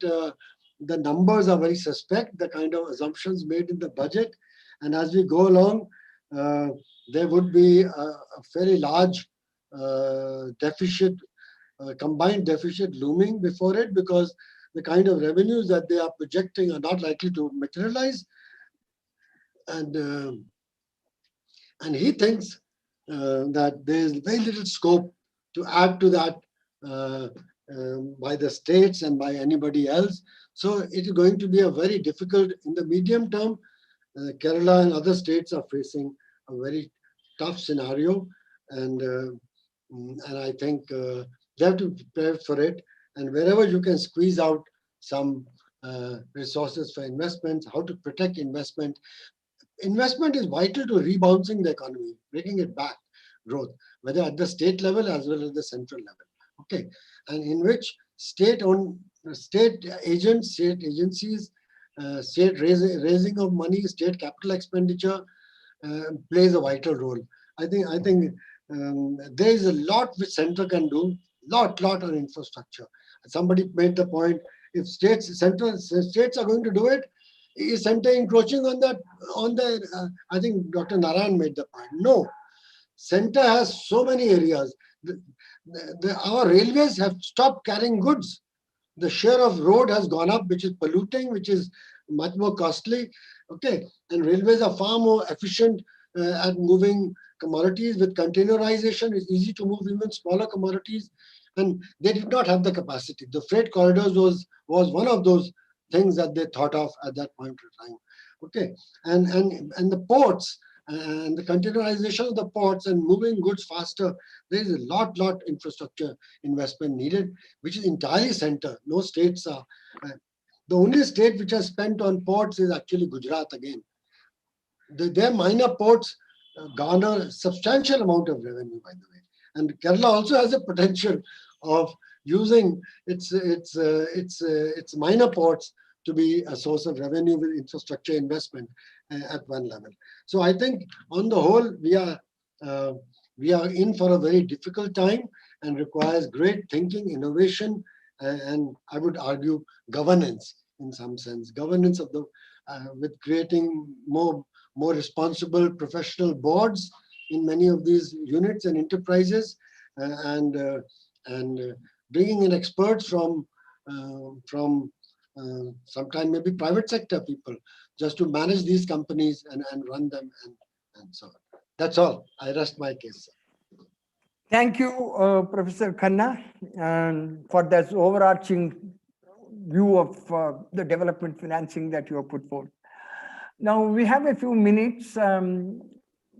the numbers are very suspect, the kind of assumptions made in the budget. And as we go along, there would be a very large deficit, combined deficit looming before it, because the kind of revenues that they are projecting are not likely to materialize. And he thinks that there is very little scope to add to that by the states and by anybody else. So it is going to be a very difficult, in the medium term, Kerala and other states are facing a very tough scenario, and I think they have to prepare for it. And wherever you can squeeze out some resources for investments, how to protect investment. Investment is vital to rebouncing the economy, bringing it back, growth, whether at the state level as well as the central level. Okay, and in which state agents, state agencies, state raising of money, state capital expenditure plays a vital role. I think there is a lot which center can do, lot on infrastructure. Somebody made the point: if states are going to do it, is center encroaching on that? I think Dr. Narayan made the point. No, center has so many areas. Our railways have stopped carrying goods. The share of road has gone up, which is polluting, which is much more costly. Okay, and railways are far more efficient at moving commodities. With containerization, it's easy to move even smaller commodities, and they did not have the capacity. The freight corridors was one of those things that they thought of at that point in time. Okay, and the ports and the containerization of the ports and moving goods faster, there is a lot infrastructure investment needed, which is entirely center. No states are. The only state which has spent on ports is actually Gujarat again. Their minor ports garner substantial amount of revenue, by the way. And Kerala also has a potential of using its minor ports to be a source of revenue with infrastructure investment at one level. So I think on the whole, we are in for a very difficult time and requires great thinking, innovation, and I would argue governance in some sense. Governance of the with creating more responsible professional boards in many of these units and enterprises, and bringing in experts from sometimes maybe private sector people, just to manage these companies and run them and so on. That's all. I rest my case. Thank you, Professor Khanna, for that overarching view of the development financing that you have put forth. Now we have a few minutes.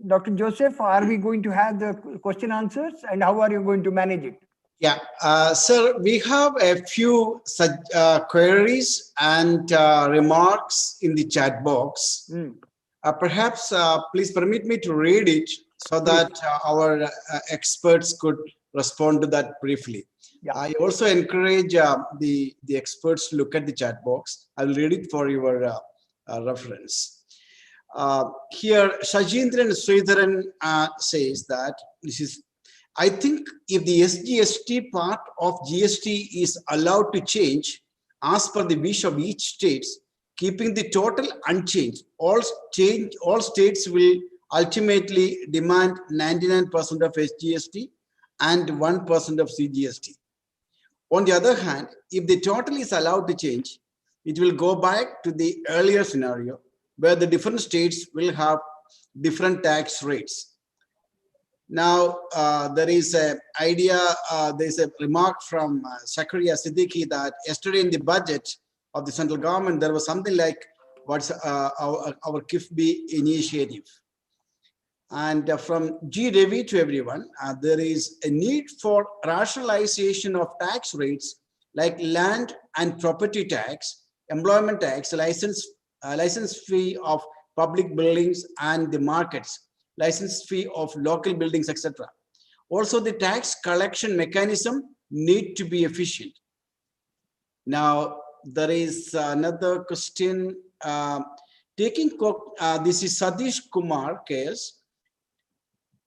Dr. Joseph, are we going to have the question answers, and how are you going to manage it? Yeah, sir, we have a few queries and remarks in the chat box. Perhaps please permit me to read it so that our experts could respond to that briefly. Yeah. I also encourage the experts to look at the chat box. I will read it for your reference. Here, Shajindran Sridharan says that this is, I think if the SGST part of GST is allowed to change as per the wish of each state, keeping the total unchanged, all states will ultimately demand 99% of SGST and 1% of CGST. On the other hand, if the total is allowed to change, it will go back to the earlier scenario where the different states will have different tax rates. Now, there is a remark from Zakaria Siddiqui that yesterday in the budget of the central government, there was something like what's our KIFBI initiative. And from G. Devi to everyone, there is a need for rationalization of tax rates like land and property tax, employment tax, license fee of public buildings and the markets, license fee of local buildings, etc. Also, the tax collection mechanism need to be efficient. Now, there is another question. This is Satish Kumar case.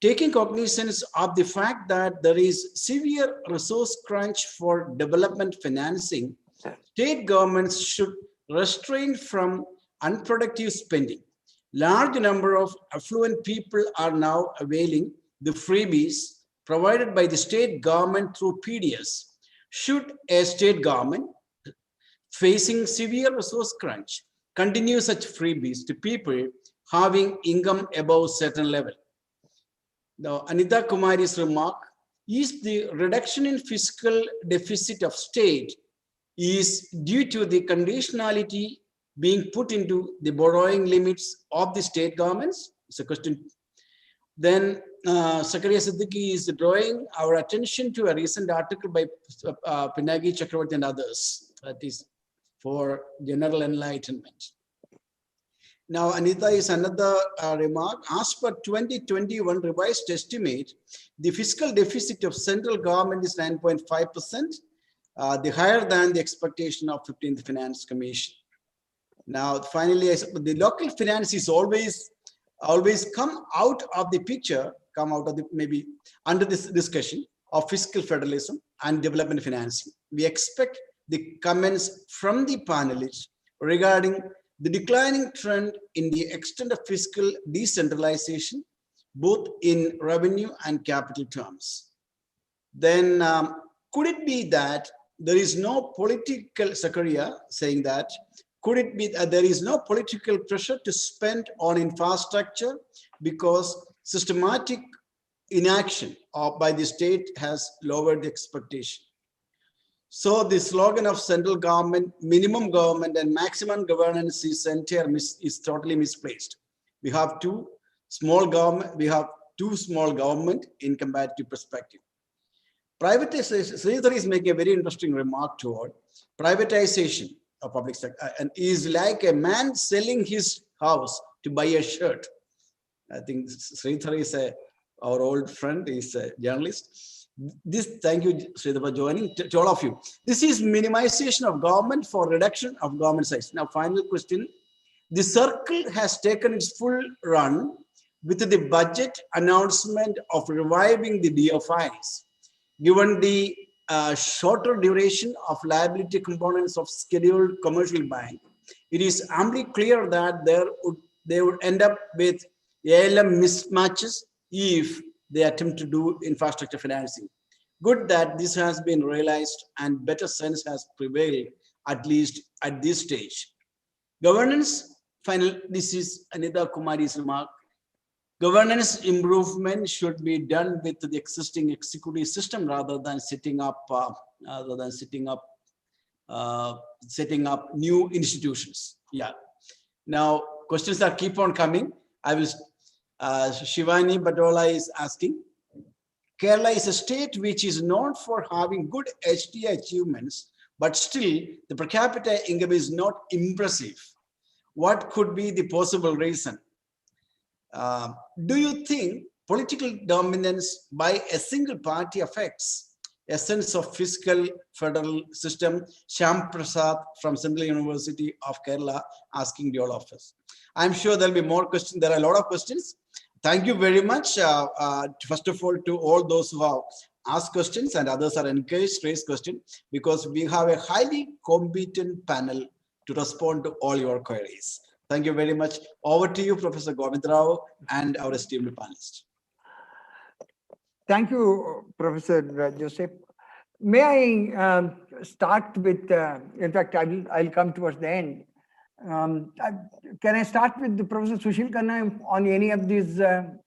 Taking cognizance of the fact that there is severe resource crunch for development financing, state governments should restrained from unproductive spending. Large number of affluent people are now availing the freebies provided by the state government through PDS. Should a state government facing severe resource crunch continue such freebies to people having income above certain level? Now, Anita Kumari's remark is the reduction in fiscal deficit of state is due to the conditionality being put into the borrowing limits of the state governments? It's a question. Then Zakaria Siddiqui is drawing our attention to a recent article by Pinagi Chakravarti and others. That is for general enlightenment. Now, Anita is another remark. As per 2021 revised estimate, the fiscal deficit of central government is 9.5%, the higher than the expectation of 15th Finance Commission. Now, finally, the local finance is always come out of the picture, come out of the maybe under this discussion of fiscal federalism and development financing. We expect the comments from the panelists regarding the declining trend in the extent of fiscal decentralization, both in revenue and capital terms. Then could it be that there is no political, Zakaria saying that, could it be that there is no political pressure to spend on infrastructure because systematic inaction by the state has lowered the expectation? So the slogan of central government, minimum government and maximum governance is totally misplaced. We have two small government in comparative perspective. Privatization, Sridhar is making a very interesting remark toward privatization of public sector, and is like a man selling his house to buy a shirt. I think Sridhar is our old friend, is a journalist. Thank you, Sridhar, for joining, to all of you. This is minimization of government for reduction of government size. Now, final question. The circle has taken its full run with the budget announcement of reviving the DFIs. Given the shorter duration of liability components of scheduled commercial bank, it is amply clear that they would end up with ALM mismatches if they attempt to do infrastructure financing. Good that this has been realized and better sense has prevailed, at least at this stage. Governance, final, this is Anita Kumari's remark. Governance improvement should be done with the existing executive system rather than setting up new institutions. Yeah. Now questions that keep on coming. I will. Shivani Batola is asking. Kerala is a state which is known for having good HDI achievements, but still the per capita income is not impressive. What could be the possible reason? Do you think political dominance by a single party affects essence of fiscal federal system? Shyam Prasad from Central University of Kerala asking the all of us. I'm sure there'll be more questions. There are a lot of questions. Thank you very much. First of all, to all those who have asked questions, and others are encouraged to raise questions, because we have a highly competent panel to respond to all your queries. Thank you very much. Over to you, Professor Govind Rao, and our esteemed panelists. Thank you, Professor Joseph. May I start with, in fact, I'll come towards the end. Can I start with Professor Sushil Khanna on any of these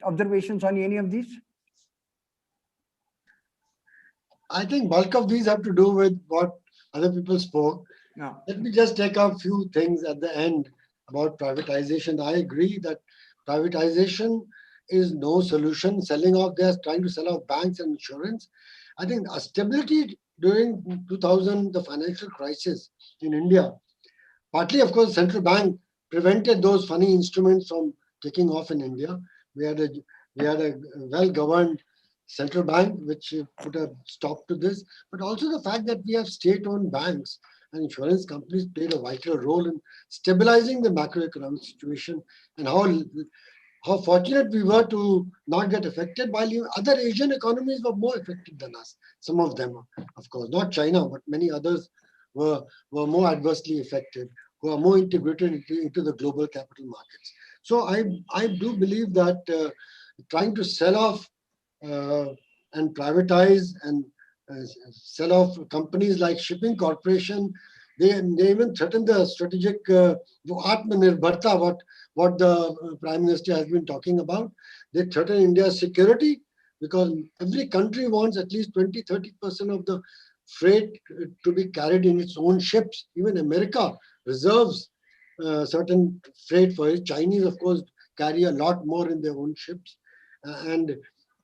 observations on any of these? I think bulk of these have to do with what other people spoke. No. Let me just take a few things at the end about privatization. I agree that privatization is no solution. Selling off, they're trying to sell off banks and insurance. I think stability during 2000, the financial crisis in India, partly, of course, central bank prevented those funny instruments from taking off in India. We had a well-governed central bank which put a stop to this, but also the fact that we have state-owned banks and insurance companies played a vital role in stabilizing the macroeconomic situation, and how fortunate we were to not get affected, while other Asian economies were more affected than us. Some of them, of course, not China, but many others were more adversely affected. who are more integrated into the global capital markets. So I do believe that trying to sell off and privatize and sell off companies like shipping corporation, they even threaten the strategic Atmanirbharta, what the Prime Minister has been talking about. They threaten India's security because every country wants at least 20-30% of the freight to be carried in its own ships. Even America reserves certain freight for it. Chinese, of course, carry a lot more in their own ships. And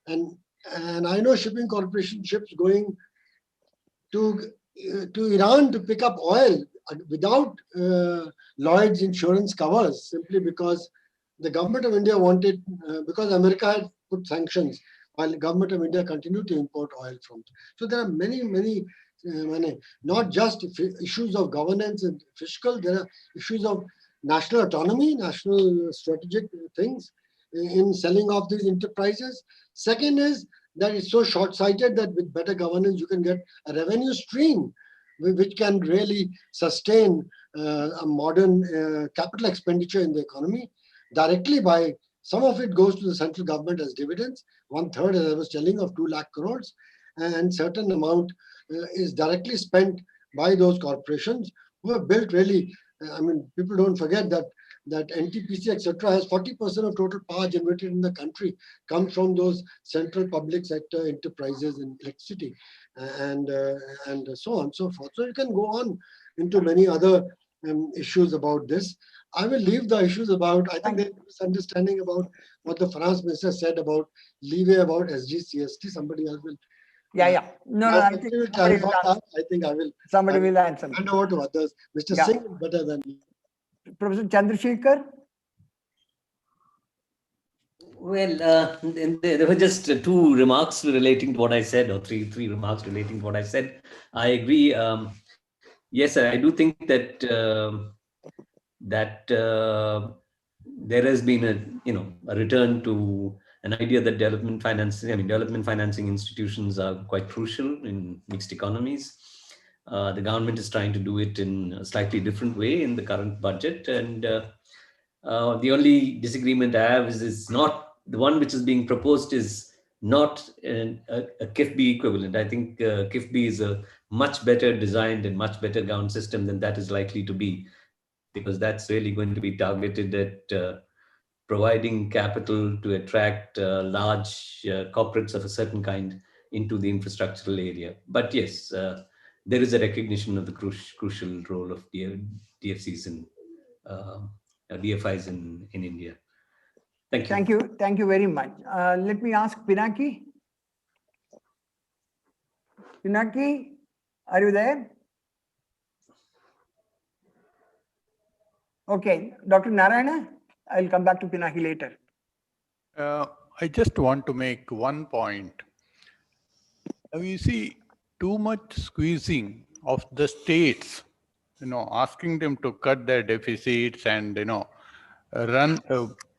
I know shipping corporation ships going to Iran to pick up oil without Lloyd's insurance covers, simply because the government of India wanted, because America had put sanctions, while the government of India continued to import oil from. So there are many, not just issues of governance and fiscal, there are issues of national autonomy, national strategic things in selling off these enterprises. Second is that it's so short-sighted that with better governance, you can get a revenue stream which can really sustain a modern capital expenditure in the economy directly by, some of it goes to the central government as dividends, 1/3, as I was telling, of 2 lakh crores, and certain amount is directly spent by those corporations who have built really, I mean, people don't forget that NTPC, etc., has 40% of total power generated in the country comes from those central public sector enterprises in electricity and so on and so forth. So you can go on into many other issues about this. I will leave the issues about, I think there's a misunderstanding about what the finance minister said about leeway about SGCST. Somebody else will. Yeah. No, I think will clarify that. I think I will. Somebody will answer. Hand over to others. Mr. Singh is better than me. Professor Chandrasekhar? Well, there were just 2 remarks relating to what I said, or three remarks relating to what I said. I agree. Yes, I do think that there has been a return to an idea that development financing institutions are quite crucial in mixed economies. The government is trying to do it in a slightly different way in the current budget, and the only disagreement I have is not the one which is being proposed is not a KIFB equivalent. I think KIFB is a much better designed and much better governed system than that is likely to be, because that's really going to be targeted at providing capital to attract large corporates of a certain kind into the infrastructural area. But yes, there is a recognition of the crucial role of DFCs and DFIs in India. Thank you. Thank you very much. Let me ask Pinaki. Pinaki, are you there? Okay, Dr. Narayana, I'll come back to Pinaki later. I just want to make one point. Now you see, too much squeezing of the states, asking them to cut their deficits and,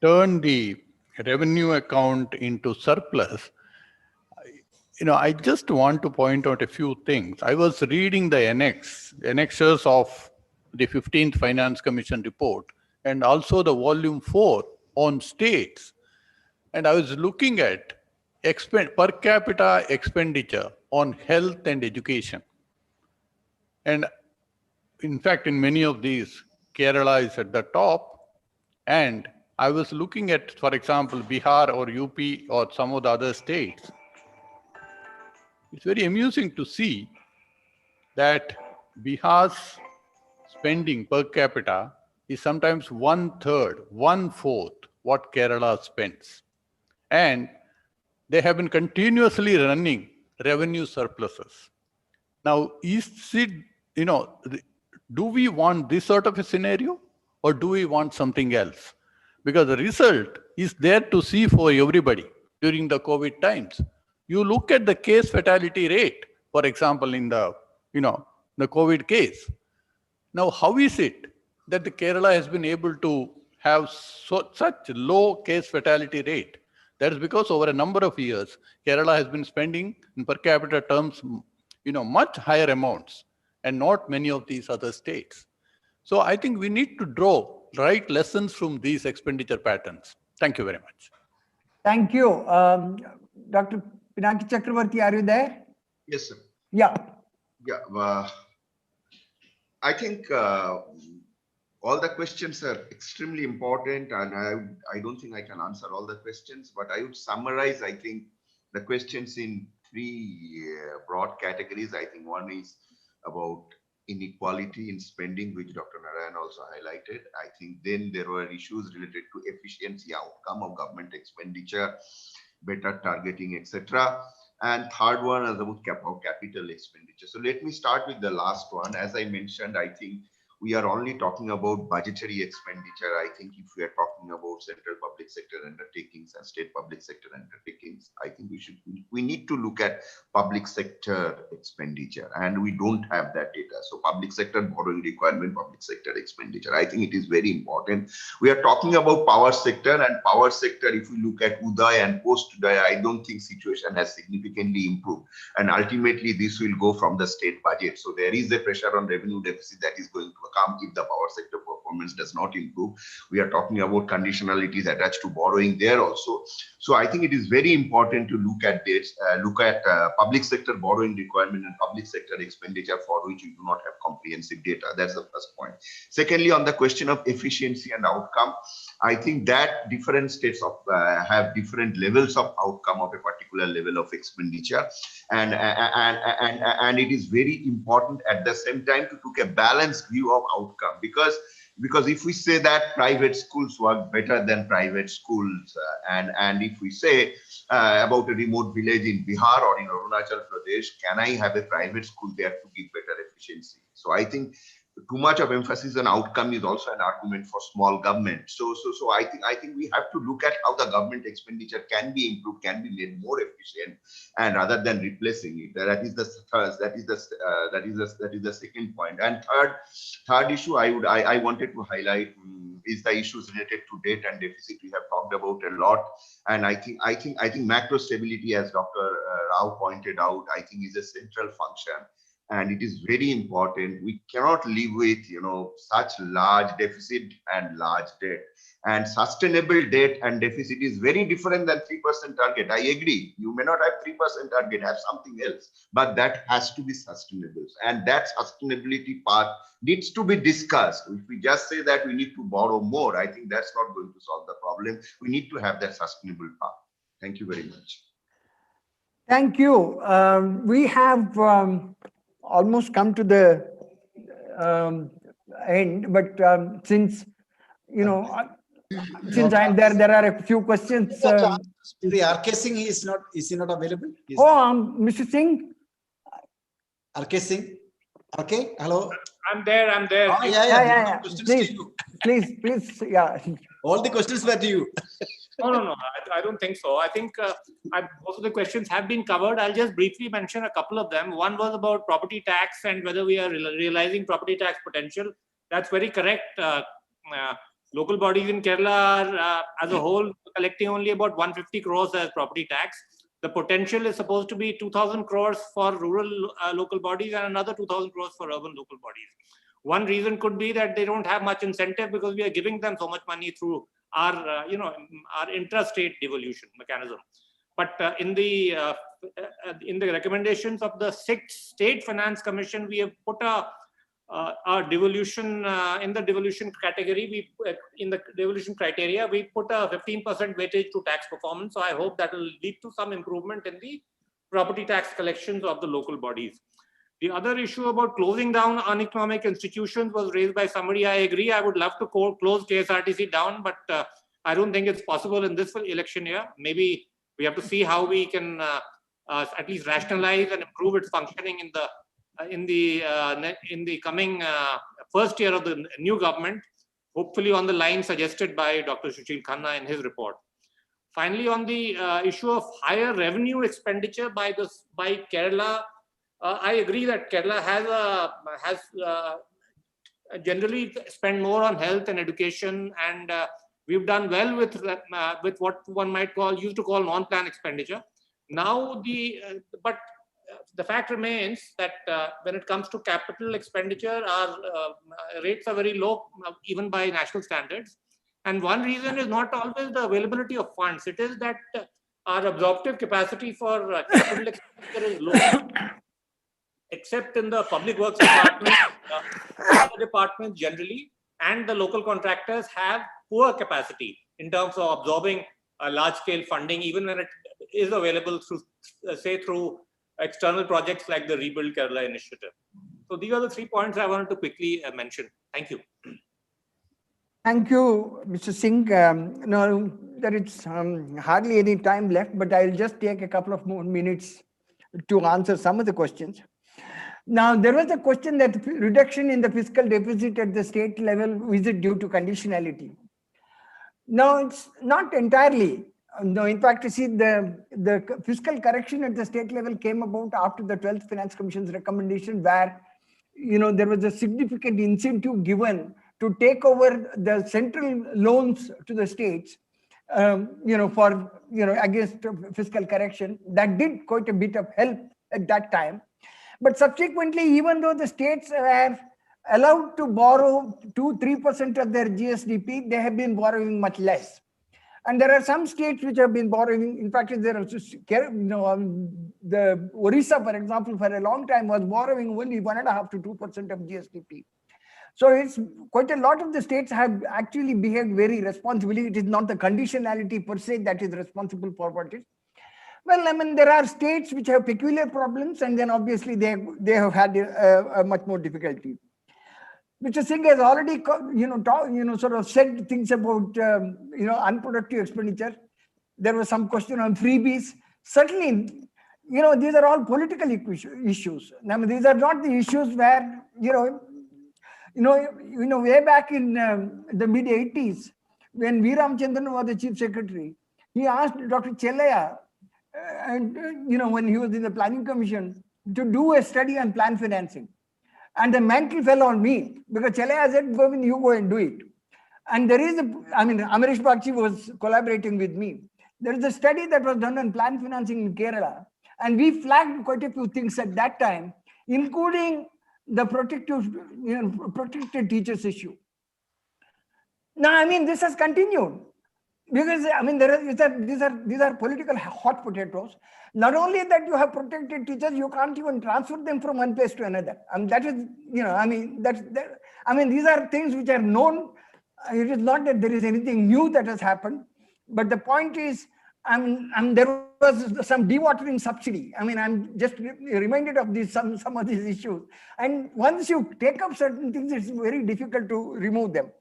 turn the revenue account into surplus. I just want to point out a few things. I was reading the annexures of the 15th Finance Commission report and also the volume 4 on states. And I was looking at per capita expenditure on health and education. And in fact, in many of these, Kerala is at the top. And I was looking at, for example, Bihar or UP or some of the other states. It's very amusing to see that Bihar's spending per capita is sometimes 1/3, 1/4 what Kerala spends. And they have been continuously running revenue surpluses. Now, is it, do we want this sort of a scenario or do we want something else? Because the result is there to see for everybody during the COVID times. You look at the case fatality rate, for example, in the COVID case. Now, how is it that the Kerala has been able to have such low case fatality rate? That is because over a number of years, Kerala has been spending in per capita terms, much higher amounts, and not many of these other states. So I think we need to draw right lessons from these expenditure patterns. Thank you very much. Thank you. Dr. Pinaki Chakravarti, are you there? Yes, sir. Yeah. Yeah. I think all the questions are extremely important, and I don't think I can answer all the questions, but I would summarize, I think, the questions in three broad categories. I think one is about inequality in spending, which Dr. Narayan also highlighted. I think then there were issues related to efficiency outcome of government expenditure, better targeting, etc. And third one is about capital expenditure. So let me start with the last one. As I mentioned, I think we are only talking about budgetary expenditure. I think if we are talking about central public sector undertakings and state public sector undertakings, I think we need to look at public sector expenditure, and we don't have that data. So public sector borrowing requirement, public sector expenditure, I think it is very important. We are talking about power sector, and power sector, if we look at Uday and post Uday, I don't think situation has significantly improved. And ultimately, this will go from the state budget. So there is a pressure on revenue deficit that is going to come if the power sector performance does not improve. We are talking about conditionalities attached to borrowing there also. So I think it is very important to look at this, public sector borrowing requirement and public sector expenditure for which you do not have comprehensive data. That's the first point. Secondly, on the question of efficiency and outcome, I think that different states have different levels of outcome of a particular level of expenditure, and it is very important at the same time to take a balanced view of outcome, because if we say that private schools work better than private schools, and if we say about a remote village in Bihar or in Arunachal Pradesh, can I have a private school there to give better efficiency? So I think too much of emphasis on outcome is also an argument for small government. So I think we have to look at how the government expenditure can be improved, can be made more efficient, and rather than replacing it. That is the second point. And third issue I wanted to highlight is the issues related to debt and deficit. We have talked about a lot, and I think macro stability, as Dr. Rao pointed out, I think is a central function. And it is very important. We cannot live with, such large deficit and large debt. And sustainable debt and deficit is very different than 3% target. I agree. You may not have 3% target, have something else, but that has to be sustainable. And that sustainability part needs to be discussed. If we just say that we need to borrow more, I think that's not going to solve the problem. We need to have that sustainable path. Thank you very much. Thank you. We have almost come to the end, but since since I'm there, there are a few questions. The RK Singh is he not available? Mr. Singh. RK Singh. RK, hello. I'm there. Oh, yeah. Please, yeah. All the questions were to you. No. I don't think so. I think most of the questions have been covered. I'll just briefly mention a couple of them. One was about property tax and whether we are realizing property tax potential. That's very correct. Local bodies in Kerala are, as a whole, collecting only about 150 crores as property tax. The potential is supposed to be 2,000 crores for rural local bodies and another 2,000 crores for urban local bodies. One reason could be that they don't have much incentive because we are giving them so much money through our, our intrastate devolution mechanism. But in the recommendations of the 6th State Finance Commission, we have put our devolution in the devolution category. In the devolution criteria, we put a 15% weightage to tax performance. So I hope that will lead to some improvement in the property tax collections of the local bodies. The other issue about closing down uneconomic institutions was raised by somebody. I agree. I would love to close KSRTC down, but I don't think it's possible in this election year. Maybe we have to see how we can at least rationalize and improve its functioning in the coming first year of the new government, hopefully on the line suggested by Dr. Sushil Khanna in his report. Finally, on the issue of higher revenue expenditure by Kerala, I agree that Kerala has generally spent more on health and education, and we've done well with what one might used to call non-plan expenditure. Now but the fact remains that when it comes to capital expenditure, our rates are very low, even by national standards. And one reason is not always the availability of funds. It is that our absorptive capacity for capital expenditure is low, except in the public works department, other departments generally, and the local contractors have poor capacity in terms of absorbing large-scale funding, even when it is available through, say, through external projects like the Rebuild Kerala initiative. So these are the 3 points I wanted to quickly mention. Thank you. Thank you, Mr. Singh. No, there is hardly any time left, but I'll just take a couple of more minutes to answer some of the questions. Now, there was a question that reduction in the fiscal deficit at the state level, is it due to conditionality? No, it's not entirely. No, in fact, you see, the fiscal correction at the state level came about after the 12th Finance Commission's recommendation, where, you know, there was a significant incentive given to take over the central loans to the states, you know, for, you know, against fiscal correction. That did quite a bit of help at that time. But subsequently, even though the states are allowed to borrow 2-3% of their GSDP, they have been borrowing much less. And there are some states which have been borrowing. In fact, there are, you know, the Orissa, for example, for a long time was borrowing only 1.5 to 2% of GSDP. So it's quite a lot of the states have actually behaved very responsibly. It is not the conditionality per se that is responsible for what it is. Well, I mean, there are states which have peculiar problems, and then obviously they have had a much more difficulty. Mr. Singh has already, sort of said things about, unproductive expenditure. There was some question on freebies. Certainly, you know, these are all political issues. I mean, these are not the issues where, way back in the mid 80s, when V. Ramachandran was the chief secretary, he asked Dr. Chellaya, when he was in the planning commission, to do a study on plan financing. And the mantle fell on me because Chellaya said, Govind, you go and do it. And there is Amarish Bakshi was collaborating with me. There is a study that was done on plan financing in Kerala. And we flagged quite a few things at that time, including the protected teachers issue. Now, I mean, this has continued. Because I mean, these are political hot potatoes. Not only that you have protected teachers, you can't even transfer them from one place to another. That is, these are things which are known. It is not that there is anything new that has happened, but the point is, there was some dewatering subsidy. I mean, I'm just reminded of some of these issues. And once you take up certain things, it's very difficult to remove them.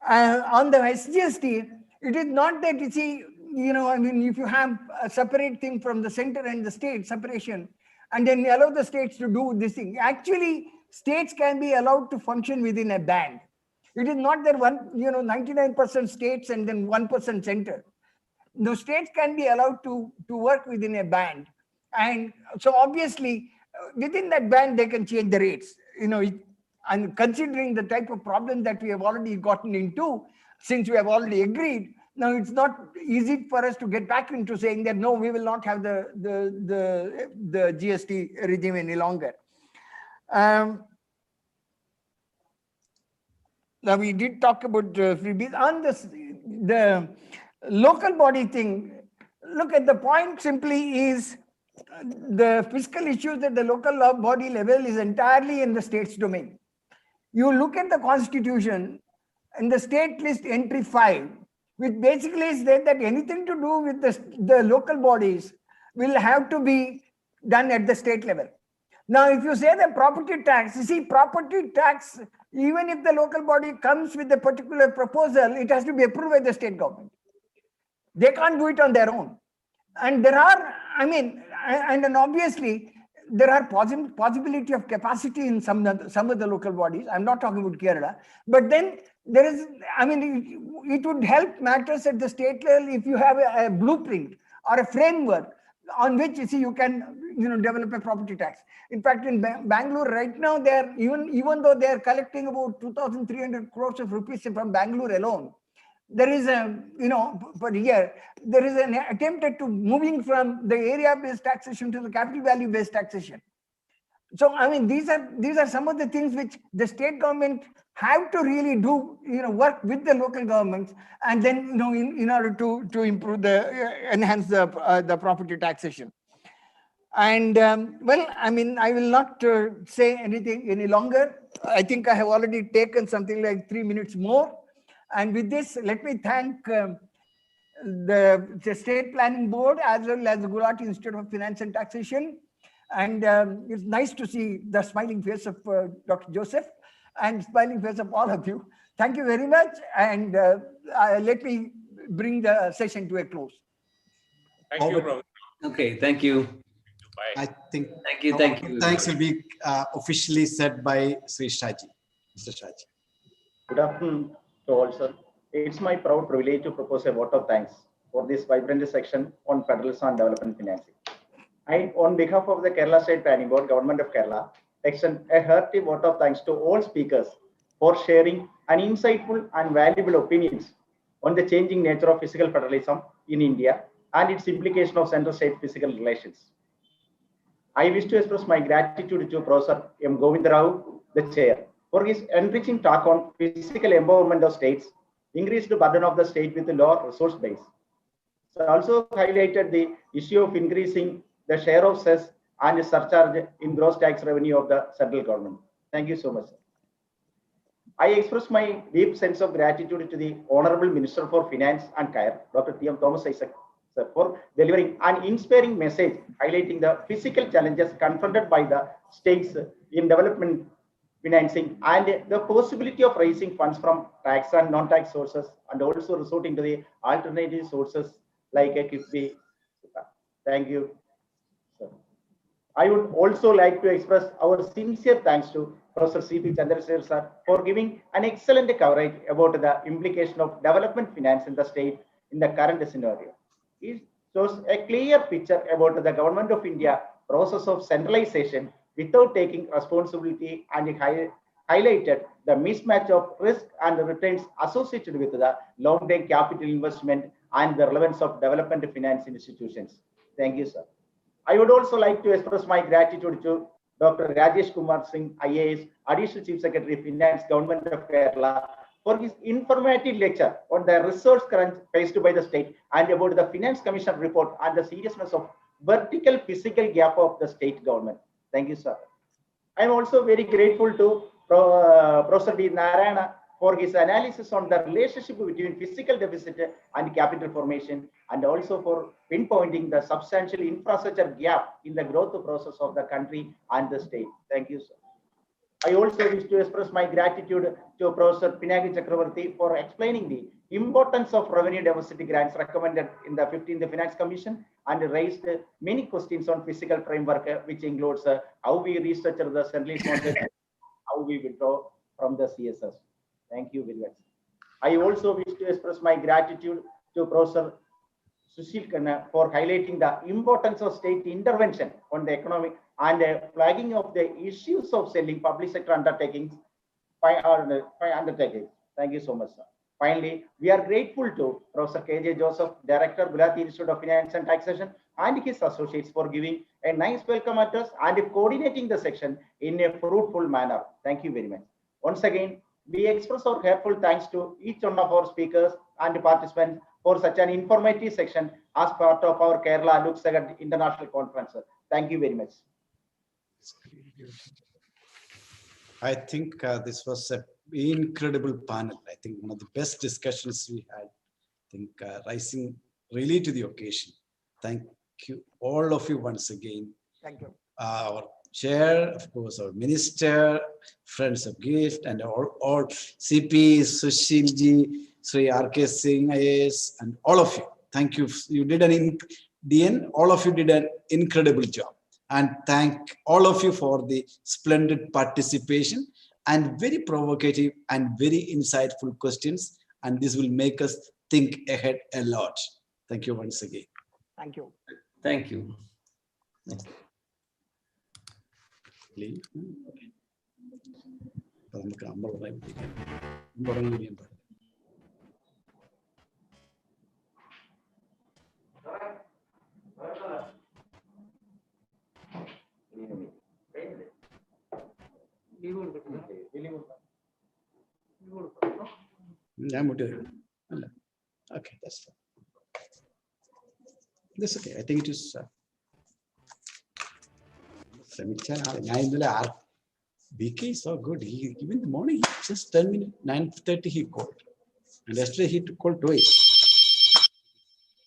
On the SGST, it is not that, you see, if you have a separate thing from the center and the state separation, and then you allow the states to do this thing, actually, states can be allowed to function within a band. It is not that 99% states and then 1% center. The states can be allowed to work within a band. And so obviously, within that band, they can change the rates. And considering the type of problem that we have already gotten into, since we have already agreed, now it's not easy for us to get back into saying that, no, we will not have the GST regime any longer. Now, we did talk about freebies. On the local body thing, look, at the point simply is the fiscal issues at the local body level is entirely in the state's domain. You look at the constitution and the state list entry 5, which basically says that anything to do with the local bodies will have to be done at the state level. Now, if you say the property tax, you see, property tax, even if the local body comes with a particular proposal, it has to be approved by the state government. They can't do it on their own. And there are, and then obviously, there are possibility of capacity in some of the local bodies. I'm not talking about Kerala, but then there is, it would help matters at the state level if you have a blueprint or a framework on which, you see, you can, develop a property tax. In fact, in Bangalore right now, they are even though they are collecting about 2,300 crores of rupees from Bangalore alone, there is a, per year, there is an attempt at moving from the area-based taxation to the capital value-based taxation. So, I mean, these are some of the things which the state government have to really do, work with the local governments, and then, in order to improve enhance the property taxation. And well, I mean, I will not say anything any longer. I think I have already taken something like 3 minutes more. And with this, let me thank the State Planning Board as well as the Guwahati Institute of Finance and Taxation. And it's nice to see the smiling face of Dr. Joseph and smiling face of all of you. Thank you very much. And let me bring the session to a close. Thank you, Professor. Okay, thank you. I think Thank you. thanks will be officially said by Sri Shaji, Mr. Shaji. Good afternoon to all, sir. It's my proud privilege to propose a vote of thanks for this vibrant section on federalism and development financing. I, on behalf of the Kerala State Planning Board, Government of Kerala, extend a hearty vote of thanks to all speakers for sharing an insightful and valuable opinions on the changing nature of fiscal federalism in India and its implication of center-state fiscal relations. I wish to express my gratitude to Professor M. Govindarao, the chair, for his enriching talk on physical empowerment of states, increased burden of the state with a lower resource base. So also highlighted the issue of increasing the share of cess and surcharge in gross tax revenue of the central government. Thank you so much, sir. I express my deep sense of gratitude to the Honorable Minister for Finance and CARE, Dr. T.M. Thomas Isaac, sir, for delivering an inspiring message highlighting the physical challenges confronted by the states in development financing and the possibility of raising funds from tax and non-tax sources, and also resorting to the alternative sources like a KIFBI. Thank you, sir. I would also like to express our sincere thanks to Professor C.P. Chandrasekhar sir for giving an excellent coverage about the implication of development finance in the state in the current scenario. It shows a clear picture about the Government of India process of centralization without taking responsibility, and highlighted the mismatch of risk and returns associated with the long-term capital investment and the relevance of development finance institutions. Thank you, sir. I would also like to express my gratitude to Dr. Rajesh Kumar Singh, IAS, Additional Chief Secretary of Finance, Government of Kerala, for his informative lecture on the resource crunch faced by the state and about the Finance Commission report and the seriousness of vertical physical gap of the state government. Thank you, sir. I am also very grateful to Professor D. Narayana for his analysis on the relationship between fiscal deficit and capital formation, and also for pinpointing the substantial infrastructure gap in the growth process of the country and the state. Thank you, sir. I also wish to express my gratitude to Professor Pinaki Chakravarti for explaining the importance of revenue deficit grants recommended in the 15th Finance Commission, and raised many questions on fiscal framework, which includes how we restructure the centrally funded, how we withdraw from the CSS. Thank you very much. I also wish to express my gratitude to Professor Sushil Khanna for highlighting the importance of state intervention on the economic and flagging of the issues of selling public sector undertakings by undertakings. Thank you so much, sir. Finally, we are grateful to Professor K.J. Joseph, Director, Guwahati Institute of Finance and Taxation, and his associates for giving a nice welcome address and coordinating the section in a fruitful manner. Thank you very much. Once again, we express our heartfelt thanks to each one of our speakers and participants for such an informative section as part of our Kerala Looks Ahead International Conference. Thank you very much. I think this was an incredible panel. I think one of the best discussions we had. I think rising really to the occasion. Thank you, all of you, once again. Thank you. Our chair, of course, our minister, friends of gift, and all CP, Sushilji, Sri R.K. Singh, IAS, and all of you. Thank you. You did all of you did an incredible job. And thank all of you for the splendid participation and very provocative and very insightful questions. And this will make us think ahead a lot. Thank you once again. Thank you. Thank you. Next. Okay, that's fine. That's okay. I think it is. BK is so good. Even in the morning, just 10 minutes, 9:30 he called. And yesterday he called twice.